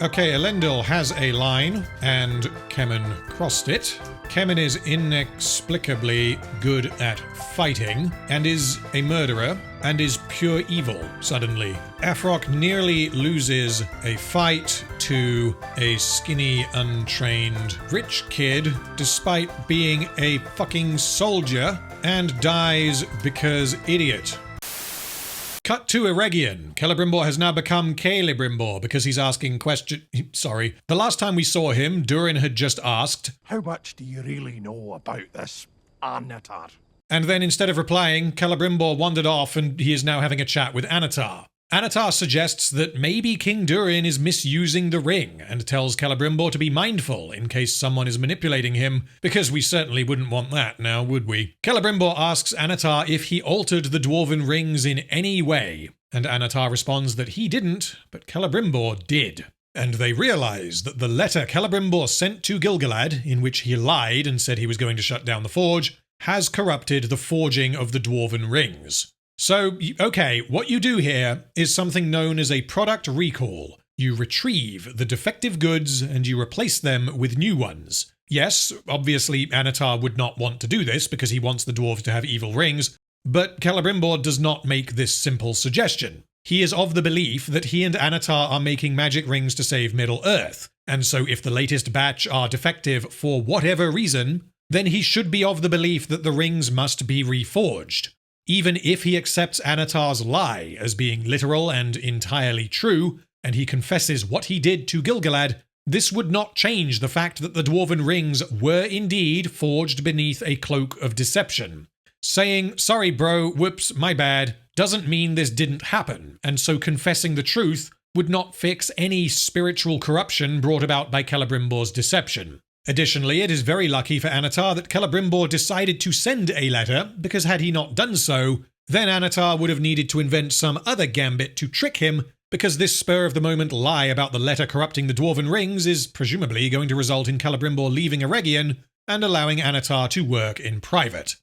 Okay, Elendil has a line, and Kemen crossed it. Kemen is inexplicably good at fighting, and is a murderer, and is pure evil, suddenly. Afrock nearly loses a fight to a skinny, untrained, rich kid, despite being a fucking soldier, and dies because idiot. Cut to Eregion. Celebrimbor has now become Quelebrimbor because he's asking Sorry. The last time we saw him, Durin had just asked, "How much do you really know about this Anatar?" And then instead of replying, Celebrimbor wandered off and he is now having a chat with Anatar. Anatar suggests that maybe King Durin is misusing the ring and tells Celebrimbor to be mindful in case someone is manipulating him, because we certainly wouldn't want that now, would we? Celebrimbor asks Anatar if he altered the dwarven rings in any way, and Anatar responds that he didn't, but Celebrimbor did. And they realize that the letter Celebrimbor sent to Gil-galad, in which he lied and said he was going to shut down the forge, has corrupted the forging of the dwarven rings. So, okay, what you do here is something known as a product recall. You retrieve the defective goods and you replace them with new ones. Yes, obviously Anatar would not want to do this because he wants the dwarves to have evil rings, but Celebrimbor does not make this simple suggestion. He is of the belief that he and Anatar are making magic rings to save Middle-earth, and so if the latest batch are defective for whatever reason, then he should be of the belief that the rings must be reforged. Even if he accepts Anatar's lie as being literal and entirely true, and he confesses what he did to Gil-galad, this would not change the fact that the dwarven rings were indeed forged beneath a cloak of deception. Saying, "Sorry bro, whoops, my bad," doesn't mean this didn't happen, and so confessing the truth would not fix any spiritual corruption brought about by Celebrimbor's deception. Additionally, it is very lucky for Anatar that Celebrimbor decided to send a letter, because had he not done so, then Anatar would have needed to invent some other gambit to trick him, because this spur-of-the-moment lie about the letter corrupting the dwarven rings is presumably going to result in Celebrimbor leaving Eregion and allowing Anatar to work in private.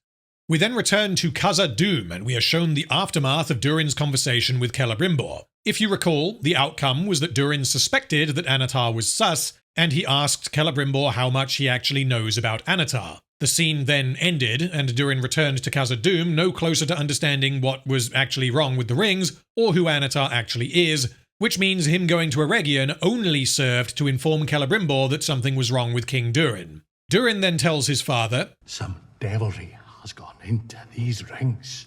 We then return to Khazad-dûm, and we are shown the aftermath of Durin's conversation with Celebrimbor. If you recall, the outcome was that Durin suspected that Anatar was sus, and he asked Celebrimbor how much he actually knows about Anatar. The scene then ended, and Durin returned to Khazad-dûm no closer to understanding what was actually wrong with the rings, or who Anatar actually is, which means him going to Eregion only served to inform Celebrimbor that something was wrong with King Durin. Durin then tells his father, "Some devilry has gone into these rings.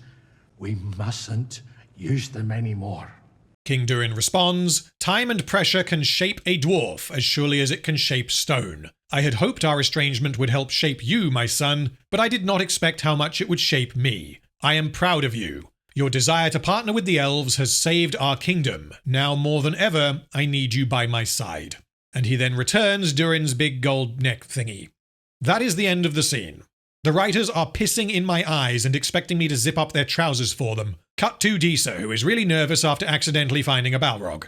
We mustn't use them anymore." King Durin responds, "Time and pressure can shape a dwarf as surely as it can shape stone. I had hoped our estrangement would help shape you, my son, but I did not expect how much it would shape me. I am proud of you. Your desire to partner with the elves has saved our kingdom. Now more than ever, I need you by my side." And he then returns Durin's big gold neck thingy. That is the end of the scene. The writers are pissing in my eyes and expecting me to zip up their trousers for them. Cut to Disa, who is really nervous after accidentally finding a Balrog.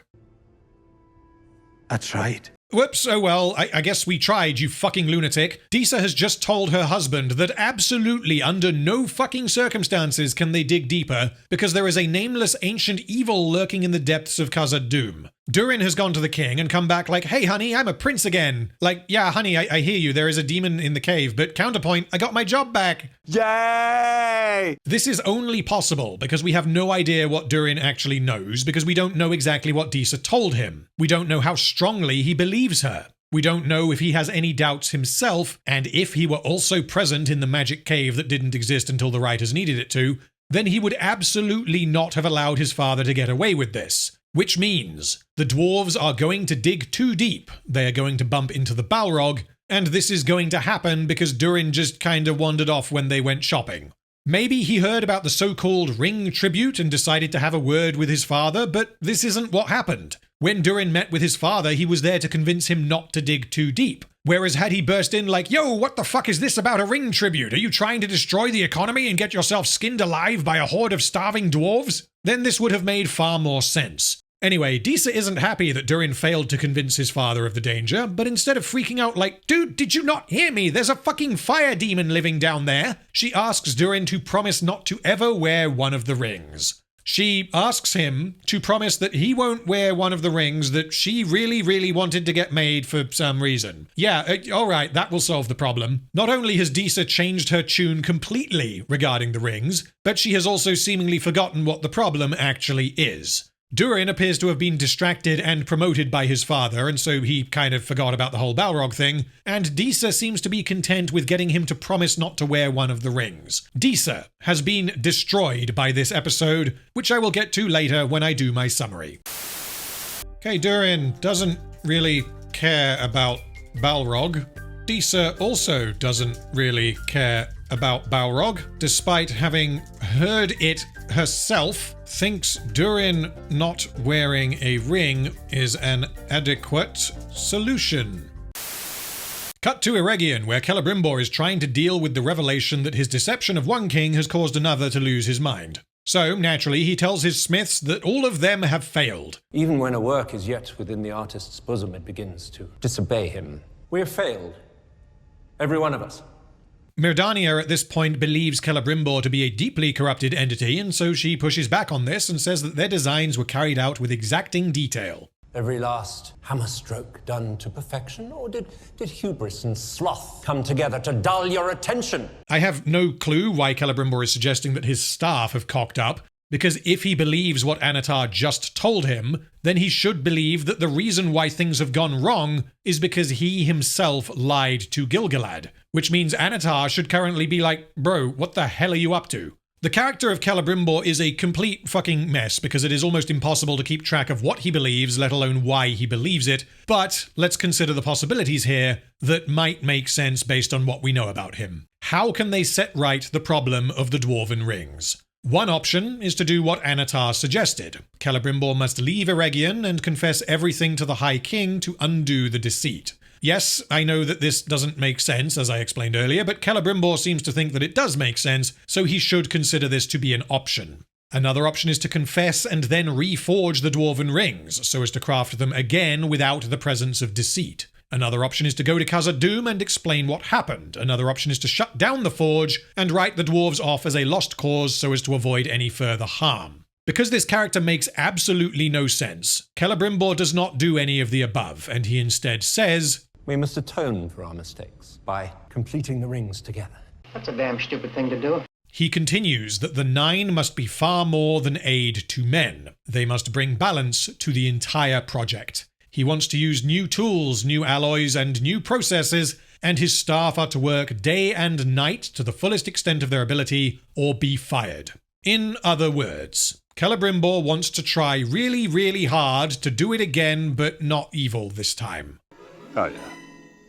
"I tried." Whoops, oh well, I guess we tried, you fucking lunatic. Disa has just told her husband that absolutely under no fucking circumstances can they dig deeper, because there is a nameless ancient evil lurking in the depths of Khazad-dûm. Durin has gone to the king and come back like, "Hey honey, I'm a prince again." Like, yeah honey, I hear you, there is a demon in the cave, but counterpoint, I got my job back. Yay! This is only possible because we have no idea what Durin actually knows, because we don't know exactly what Disa told him. We don't know how strongly he believes her. We don't know if he has any doubts himself, and if he were also present in the magic cave that didn't exist until the writers needed it to, then he would absolutely not have allowed his father to get away with this. Which means the dwarves are going to dig too deep, they are going to bump into the Balrog, and this is going to happen because Durin just kinda wandered off when they went shopping. Maybe he heard about the so-called ring tribute and decided to have a word with his father, but this isn't what happened. When Durin met with his father, he was there to convince him not to dig too deep. Whereas had he burst in like, "Yo, what the fuck is this about a ring tribute? Are you trying to destroy the economy and get yourself skinned alive by a horde of starving dwarves?" Then this would have made far more sense. Anyway, Disa isn't happy that Durin failed to convince his father of the danger, but instead of freaking out like, "Dude, did you not hear me? There's a fucking fire demon living down there," she asks Durin to promise not to ever wear one of the rings. She asks him to promise that he won't wear one of the rings that she really, really wanted to get made for some reason. Yeah, alright, that will solve the problem. Not only has Disa changed her tune completely regarding the rings, but she has also seemingly forgotten what the problem actually is. Durin appears to have been distracted and promoted by his father, and so he kind of forgot about the whole Balrog thing, and Disa seems to be content with getting him to promise not to wear one of the rings. Disa has been destroyed by this episode, which I will get to later when I do my summary. Okay, Durin doesn't really care about Balrog. Disa also doesn't really care about Balrog, despite having heard it herself, thinks Durin not wearing a ring is an adequate solution. Cut to Eregion, where Celebrimbor is trying to deal with the revelation that his deception of one king has caused another to lose his mind. So, naturally, he tells his smiths that all of them have failed. Even when a work is yet within the artist's bosom, it begins to disobey him. We have failed. Every one of us. Myrddania at this point believes Celebrimbor to be a deeply corrupted entity, and so she pushes back on this and says that their designs were carried out with exacting detail. Every last hammer stroke done to perfection, or did hubris and sloth come together to dull your attention? I have no clue why Celebrimbor is suggesting that his staff have cocked up, because if he believes what Anatar just told him, then he should believe that the reason why things have gone wrong is because he himself lied to Gil-galad, which means Anatar should currently be like, bro, what the hell are you up to? The character of Celebrimbor is a complete fucking mess because it is almost impossible to keep track of what he believes, let alone why he believes it, but let's consider the possibilities here that might make sense based on what we know about him. How can they set right the problem of the Dwarven Rings? One option is to do what Anatar suggested. Celebrimbor must leave Eregion and confess everything to the High King to undo the deceit. Yes, I know that this doesn't make sense, as I explained earlier, but Celebrimbor seems to think that it does make sense, so he should consider this to be an option. Another option is to confess and then reforge the Dwarven Rings, so as to craft them again without the presence of deceit. Another option is to go to Khazad-dûm and explain what happened. Another option is to shut down the forge and write the dwarves off as a lost cause so as to avoid any further harm. Because this character makes absolutely no sense, Celebrimbor does not do any of the above, and he instead says, "We must atone for our mistakes by completing the rings together." That's a damn stupid thing to do. He continues that the Nine must be far more than aid to men. They must bring balance to the entire project. He wants to use new tools, new alloys, and new processes, and his staff are to work day and night to the fullest extent of their ability, or be fired. In other words, Celebrimbor wants to try really, really hard to do it again, but not evil this time. Oh yeah,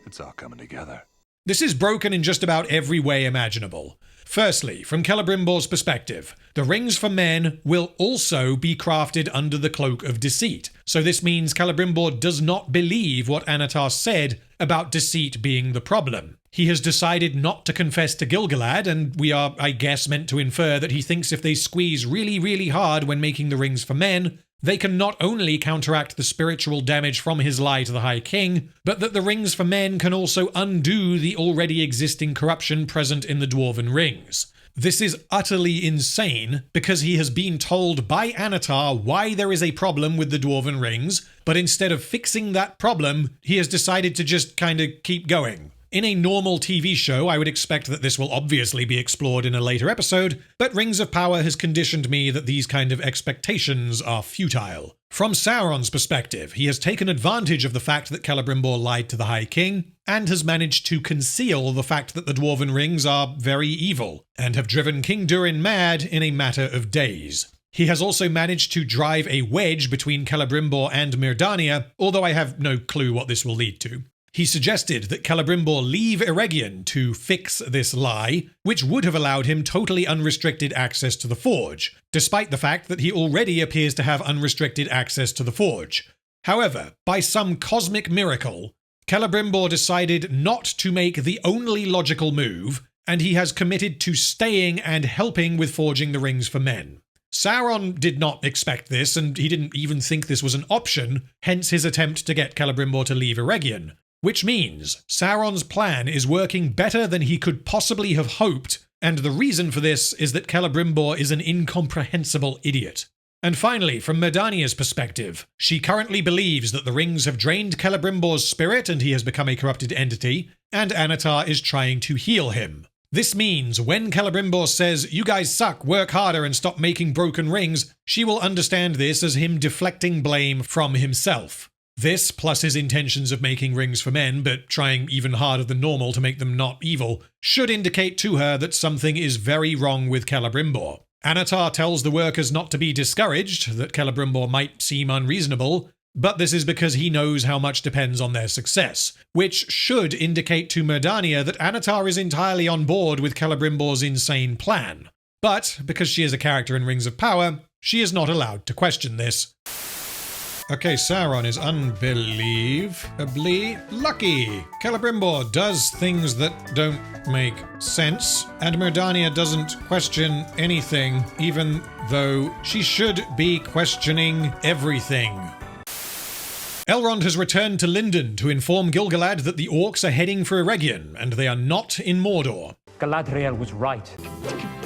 it's all coming together. This is broken in just about every way imaginable. Firstly, from Celebrimbor's perspective, the rings for men will also be crafted under the cloak of deceit. So this means Celebrimbor does not believe what Anatar said about deceit being the problem. He has decided not to confess to Gil-galad, and we are, I guess, meant to infer that he thinks if they squeeze really, really hard when making the rings for men, they can not only counteract the spiritual damage from his lie to the High King, but that the rings for men can also undo the already existing corruption present in the Dwarven Rings. This is utterly insane because he has been told by Anatar why there is a problem with the Dwarven Rings, but instead of fixing that problem, he has decided to just kind of keep going. In a normal TV show, I would expect that this will obviously be explored in a later episode, but Rings of Power has conditioned me that these kind of expectations are futile. From Sauron's perspective, he has taken advantage of the fact that Celebrimbor lied to the High King, and has managed to conceal the fact that the Dwarven Rings are very evil, and have driven King Durin mad in a matter of days. He has also managed to drive a wedge between Celebrimbor and Myrddania, although I have no clue what this will lead to. He suggested that Celebrimbor leave Eregion to fix this lie, which would have allowed him totally unrestricted access to the Forge, despite the fact that he already appears to have unrestricted access to the Forge. However, by some cosmic miracle, Celebrimbor decided not to make the only logical move, and he has committed to staying and helping with forging the rings for men. Sauron did not expect this, and he didn't even think this was an option, hence his attempt to get Celebrimbor to leave Eregion. Which means Sauron's plan is working better than he could possibly have hoped, And the reason for this is that Quelebrimbor is an incomprehensible idiot. And finally, from Merdania's perspective, she currently believes that the rings have drained Celebrimbor's spirit and he has become a corrupted entity, and Anatar is trying to heal him. This means when Quelebrimbor says, "You guys suck, work harder and stop making broken rings," she will understand this as him deflecting blame from himself. This, plus his intentions of making rings for men, but trying even harder than normal to make them not evil, should indicate to her that something is very wrong with Quelebrimbor. Anatar tells the workers not to be discouraged, that Quelebrimbor might seem unreasonable, but this is because he knows how much depends on their success, which should indicate to Merdania that Anatar is entirely on board with Celebrimbor's insane plan. But, because she is a character in Rings of Power, she is not allowed to question this. Okay, Sauron is unbelievably lucky. Celebrimbor does things that don't make sense, and Merdania doesn't question anything, even though she should be questioning everything. Elrond has returned to Lindon to inform Gil-galad that the orcs are heading for Eregion, and they are not in Mordor. Galadriel was right.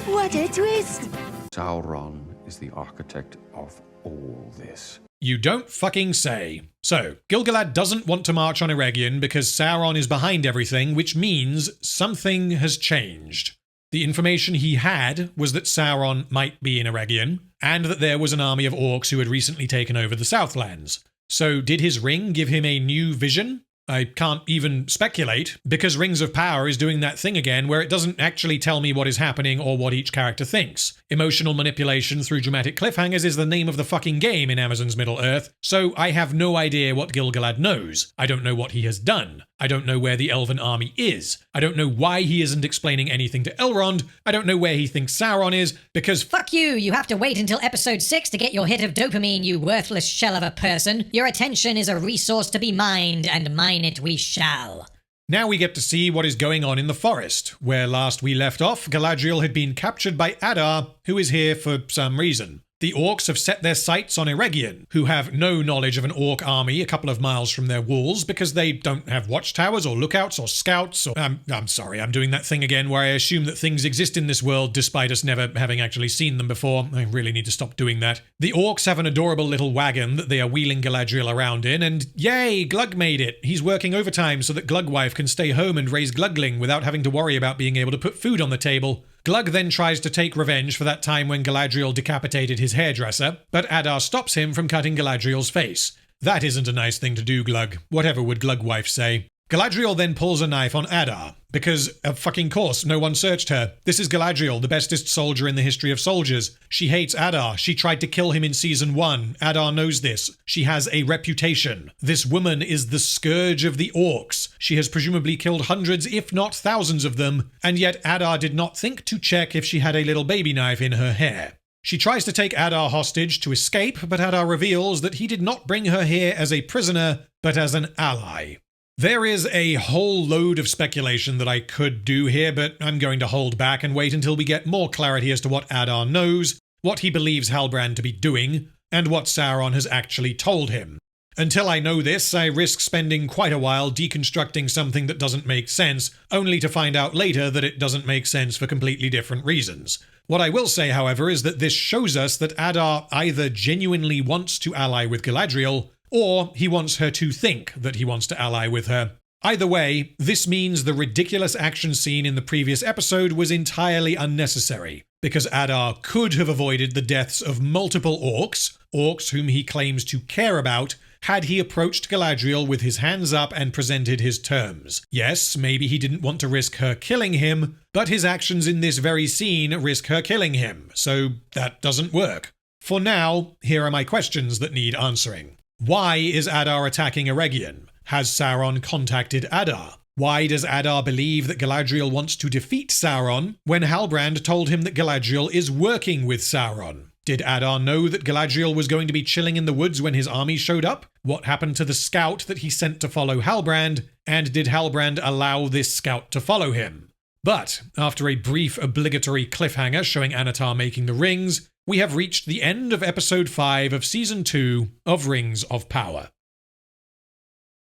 What a twist! Sauron is the architect of all this. You don't fucking say. So, Gil-galad doesn't want to march on Eregion because Sauron is behind everything, which means something has changed. The information he had was that Sauron might be in Eregion, and that there was an army of orcs who had recently taken over the Southlands. So did his ring give him a new vision? I can't even speculate, because Rings of Power is doing that thing again where it doesn't actually tell me what is happening or what each character thinks. Emotional manipulation through dramatic cliffhangers is the name of the fucking game in Amazon's Middle-earth, so I have no idea what Gil-galad knows. I don't know what he has done. I don't know where the Elven army is. I don't know why he isn't explaining anything to Elrond. I don't know where he thinks Sauron is, because fuck you! You have to wait until episode 6 to get your hit of dopamine, you worthless shell of a person. Your attention is a resource to be mined, and mine it we shall. Now we get to see what is going on in the forest, where last we left off, Galadriel had been captured by Adar, who is here for some reason. The orcs have set their sights on Eregion, who have no knowledge of an orc army a couple of miles from their walls because they don't have watchtowers or lookouts or scouts or... I'm sorry, I'm doing that thing again where I assume that things exist in this world despite us never having actually seen them before. I really need to stop doing that. The orcs have an adorable little wagon that they are wheeling Galadriel around in, and yay, Glug made it! He's working overtime so that Glugwife can stay home and raise Glugling without having to worry about being able to put food on the table. Glug then tries to take revenge for that time when Galadriel decapitated his hairdresser, but Adar stops him from cutting Galadriel's face. That isn't a nice thing to do, Glug. Whatever would Glugwife say? Galadriel then pulls a knife on Adar, because, of fucking course, no one searched her. This is Galadriel, the bestest soldier in the history of soldiers. She hates Adar. She tried to kill him in Season 1. Adar knows this. She has a reputation. This woman is the scourge of the orcs. She has presumably killed hundreds, if not thousands of them, and yet Adar did not think to check if she had a little baby knife in her hair. She tries to take Adar hostage to escape, but Adar reveals that he did not bring her here as a prisoner, but as an ally. There is a whole load of speculation that I could do here, but I'm going to hold back and wait until we get more clarity as to what Adar knows, what he believes Halbrand to be doing, and what Sauron has actually told him. Until I know this, I risk spending quite a while deconstructing something that doesn't make sense, only to find out later that it doesn't make sense for completely different reasons. What I will say, however, is that this shows us that Adar either genuinely wants to ally with Galadriel, or he wants her to think that he wants to ally with her. Either way, this means the ridiculous action scene in the previous episode was entirely unnecessary, because Adar could have avoided the deaths of multiple orcs whom he claims to care about, had he approached Galadriel with his hands up and presented his terms. Yes, maybe he didn't want to risk her killing him, but his actions in this very scene risk her killing him, so that doesn't work. For now, here are my questions that need answering. Why is Adar attacking Eregion? Has Sauron contacted Adar? Why does Adar believe that Galadriel wants to defeat Sauron when Halbrand told him that Galadriel is working with Sauron? Did Adar know that Galadriel was going to be chilling in the woods when his army showed up? What happened to the scout that he sent to follow Halbrand? And did Halbrand allow this scout to follow him? But, after a brief obligatory cliffhanger showing Anatar making the rings, we have reached the end of episode 5 of season 2 of Rings of Power.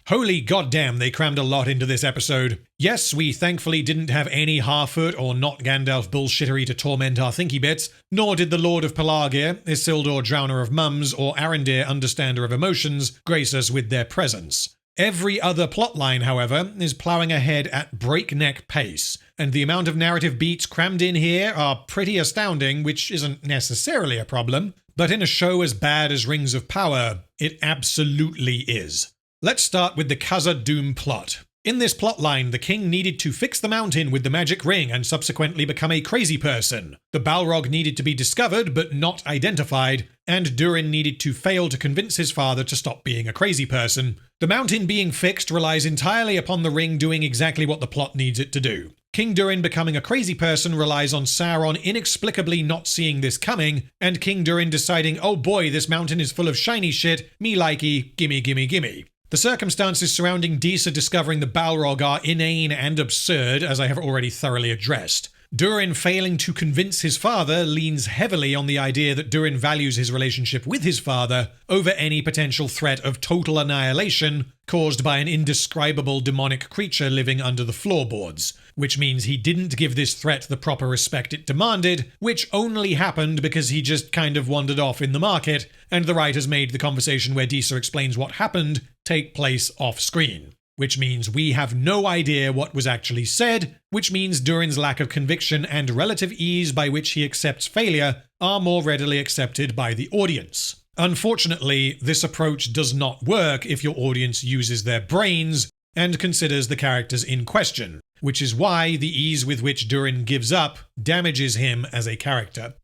Holy goddamn, they crammed a lot into this episode. Yes, we thankfully didn't have any Harfoot or not Gandalf bullshittery to torment our thinky bits, nor did the Lord of Pelargir, Isildur Drowner of Mums, or Arendir Understander of Emotions grace us with their presence. Every other plotline, however, is ploughing ahead at breakneck pace, and the amount of narrative beats crammed in here are pretty astounding, which isn't necessarily a problem, but in a show as bad as Rings of Power, it absolutely is. Let's start with the Khazad-dûm plot. In this plotline, the king needed to fix the mountain with the magic ring and subsequently become a crazy person. The Balrog needed to be discovered but not identified, and Durin needed to fail to convince his father to stop being a crazy person. The mountain being fixed relies entirely upon the ring doing exactly what the plot needs it to do. King Durin becoming a crazy person relies on Sauron inexplicably not seeing this coming, and King Durin deciding, oh boy, this mountain is full of shiny shit, me likey, gimme gimme gimme. The circumstances surrounding Disa discovering the Balrog are inane and absurd, as I have already thoroughly addressed. Durin failing to convince his father leans heavily on the idea that Durin values his relationship with his father over any potential threat of total annihilation caused by an indescribable demonic creature living under the floorboards, which means he didn't give this threat the proper respect it demanded, which only happened because he just kind of wandered off in the market, and the writers made the conversation where Disa explains what happened take place off-screen. Which means we have no idea what was actually said, which means Durin's lack of conviction and relative ease by which he accepts failure are more readily accepted by the audience. Unfortunately, this approach does not work if your audience uses their brains and considers the characters in question, which is why the ease with which Durin gives up damages him as a character.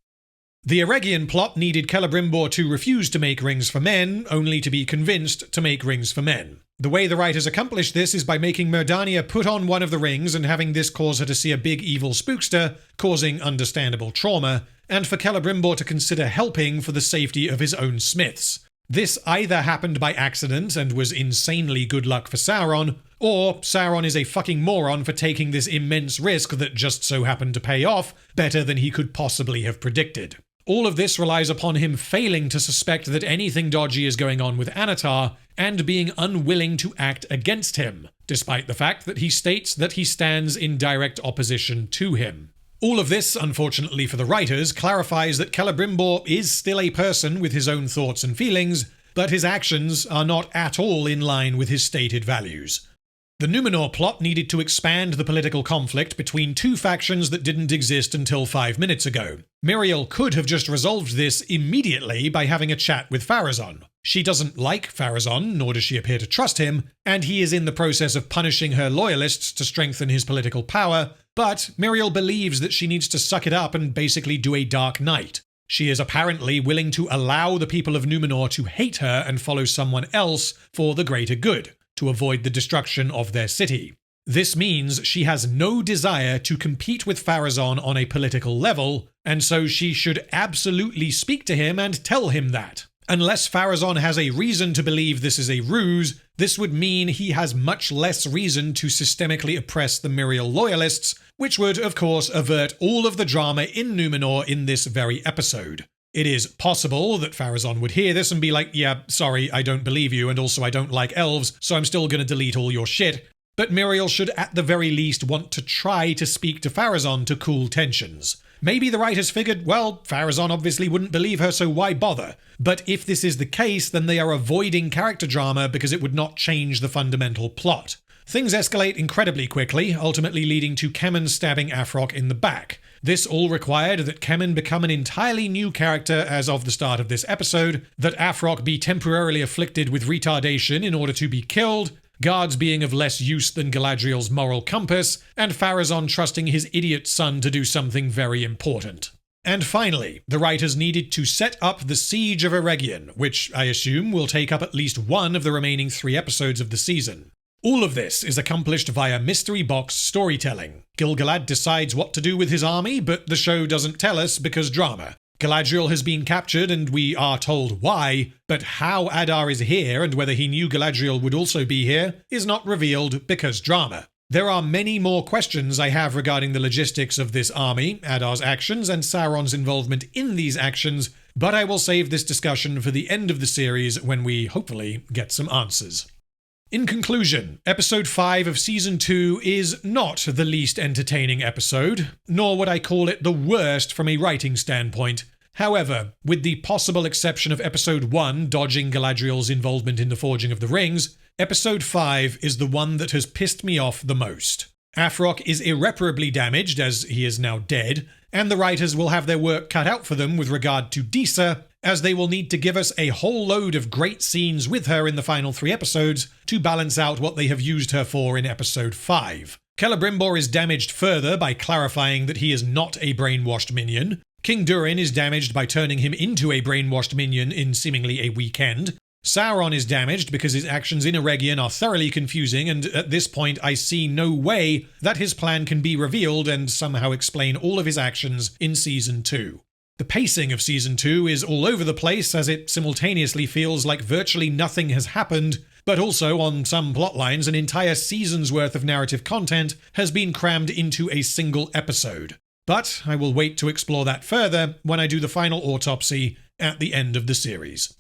The Eregion plot needed Celebrimbor to refuse to make rings for men, only to be convinced to make rings for men. The way the writers accomplished this is by making Myrdania put on one of the rings and having this cause her to see a big evil spookster, causing understandable trauma, and for Celebrimbor to consider helping for the safety of his own smiths. This either happened by accident and was insanely good luck for Sauron, or Sauron is a fucking moron for taking this immense risk that just so happened to pay off better than he could possibly have predicted. All of this relies upon him failing to suspect that anything dodgy is going on with Anatar, and being unwilling to act against him, despite the fact that he states that he stands in direct opposition to him. All of this, unfortunately for the writers, clarifies that Celebrimbor is still a person with his own thoughts and feelings, but his actions are not at all in line with his stated values. The Numenor plot needed to expand the political conflict between two factions that didn't exist until 5 minutes ago. Miriel could have just resolved this immediately by having a chat with Pharazôn. She doesn't like Pharazôn, nor does she appear to trust him, and he is in the process of punishing her loyalists to strengthen his political power, but Miriel believes that she needs to suck it up and basically do a Dark Knight. She is apparently willing to allow the people of Numenor to hate her and follow someone else for the greater good, to avoid the destruction of their city. This means she has no desire to compete with Pharazôn on a political level, and so she should absolutely speak to him and tell him that. Unless Pharazôn has a reason to believe this is a ruse, this would mean he has much less reason to systemically oppress the Miriel loyalists, which would, of course, avert all of the drama in Numenor in this very episode. It is possible that Pharazôn would hear this and be like, yeah, sorry, I don't believe you, and also I don't like elves, so I'm still gonna delete all your shit. But Miriel should at the very least want to try to speak to Pharazôn to cool tensions. Maybe the writers figured, well, Pharazôn obviously wouldn't believe her, so why bother? But if this is the case, then they are avoiding character drama because it would not change the fundamental plot. Things escalate incredibly quickly, ultimately leading to Kemen stabbing Afroc in the back. This all required that Kemen become an entirely new character as of the start of this episode, that Afroc be temporarily afflicted with retardation in order to be killed, guards being of less use than Galadriel's moral compass, and Pharazôn trusting his idiot son to do something very important. And finally, the writers needed to set up the Siege of Eregion, which I assume will take up at least one of the remaining 3 episodes of the season. All of this is accomplished via mystery box storytelling. Gil-galad decides what to do with his army, but the show doesn't tell us because drama. Galadriel has been captured and we are told why, but how Adar is here and whether he knew Galadriel would also be here is not revealed because drama. There are many more questions I have regarding the logistics of this army, Adar's actions, and Sauron's involvement in these actions, but I will save this discussion for the end of the series when we hopefully get some answers. In conclusion, episode 5 of season 2 is not the least entertaining episode, nor would I call it the worst from a writing standpoint. However, with the possible exception of episode 1 dodging Galadriel's involvement in the forging of the rings, episode 5 is the one that has pissed me off the most. Afrock is irreparably damaged, as he is now dead, and the writers will have their work cut out for them with regard to Disa, as they will need to give us a whole load of great scenes with her in the final 3 episodes to balance out what they have used her for in episode 5. Quelebrimbor is damaged further by clarifying that he is not a brainwashed minion. King Durin is damaged by turning him into a brainwashed minion in seemingly a weekend. Sauron is damaged because his actions in Eregion are thoroughly confusing, and at this point I see no way that his plan can be revealed and somehow explain all of his actions in Season 2. The pacing of Season 2 is all over the place, as it simultaneously feels like virtually nothing has happened, but also, on some plotlines, an entire season's worth of narrative content has been crammed into a single episode. But I will wait to explore that further when I do the final autopsy at the end of the series.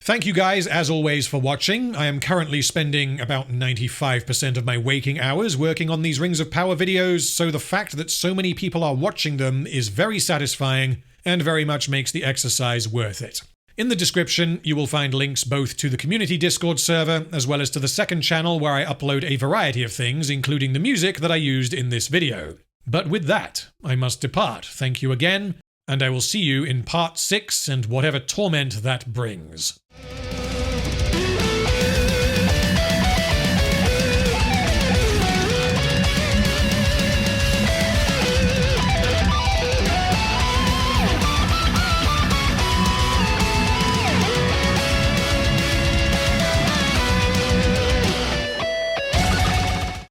Thank you guys, as always, for watching. I am currently spending about 95% of my waking hours working on these Rings of Power videos, so the fact that so many people are watching them is very satisfying and very much makes the exercise worth it. In the description, you will find links both to the community Discord server, as well as to the second channel where I upload a variety of things, including the music that I used in this video. But with that, I must depart. Thank you again, and I will see you in part 6 and whatever torment that brings.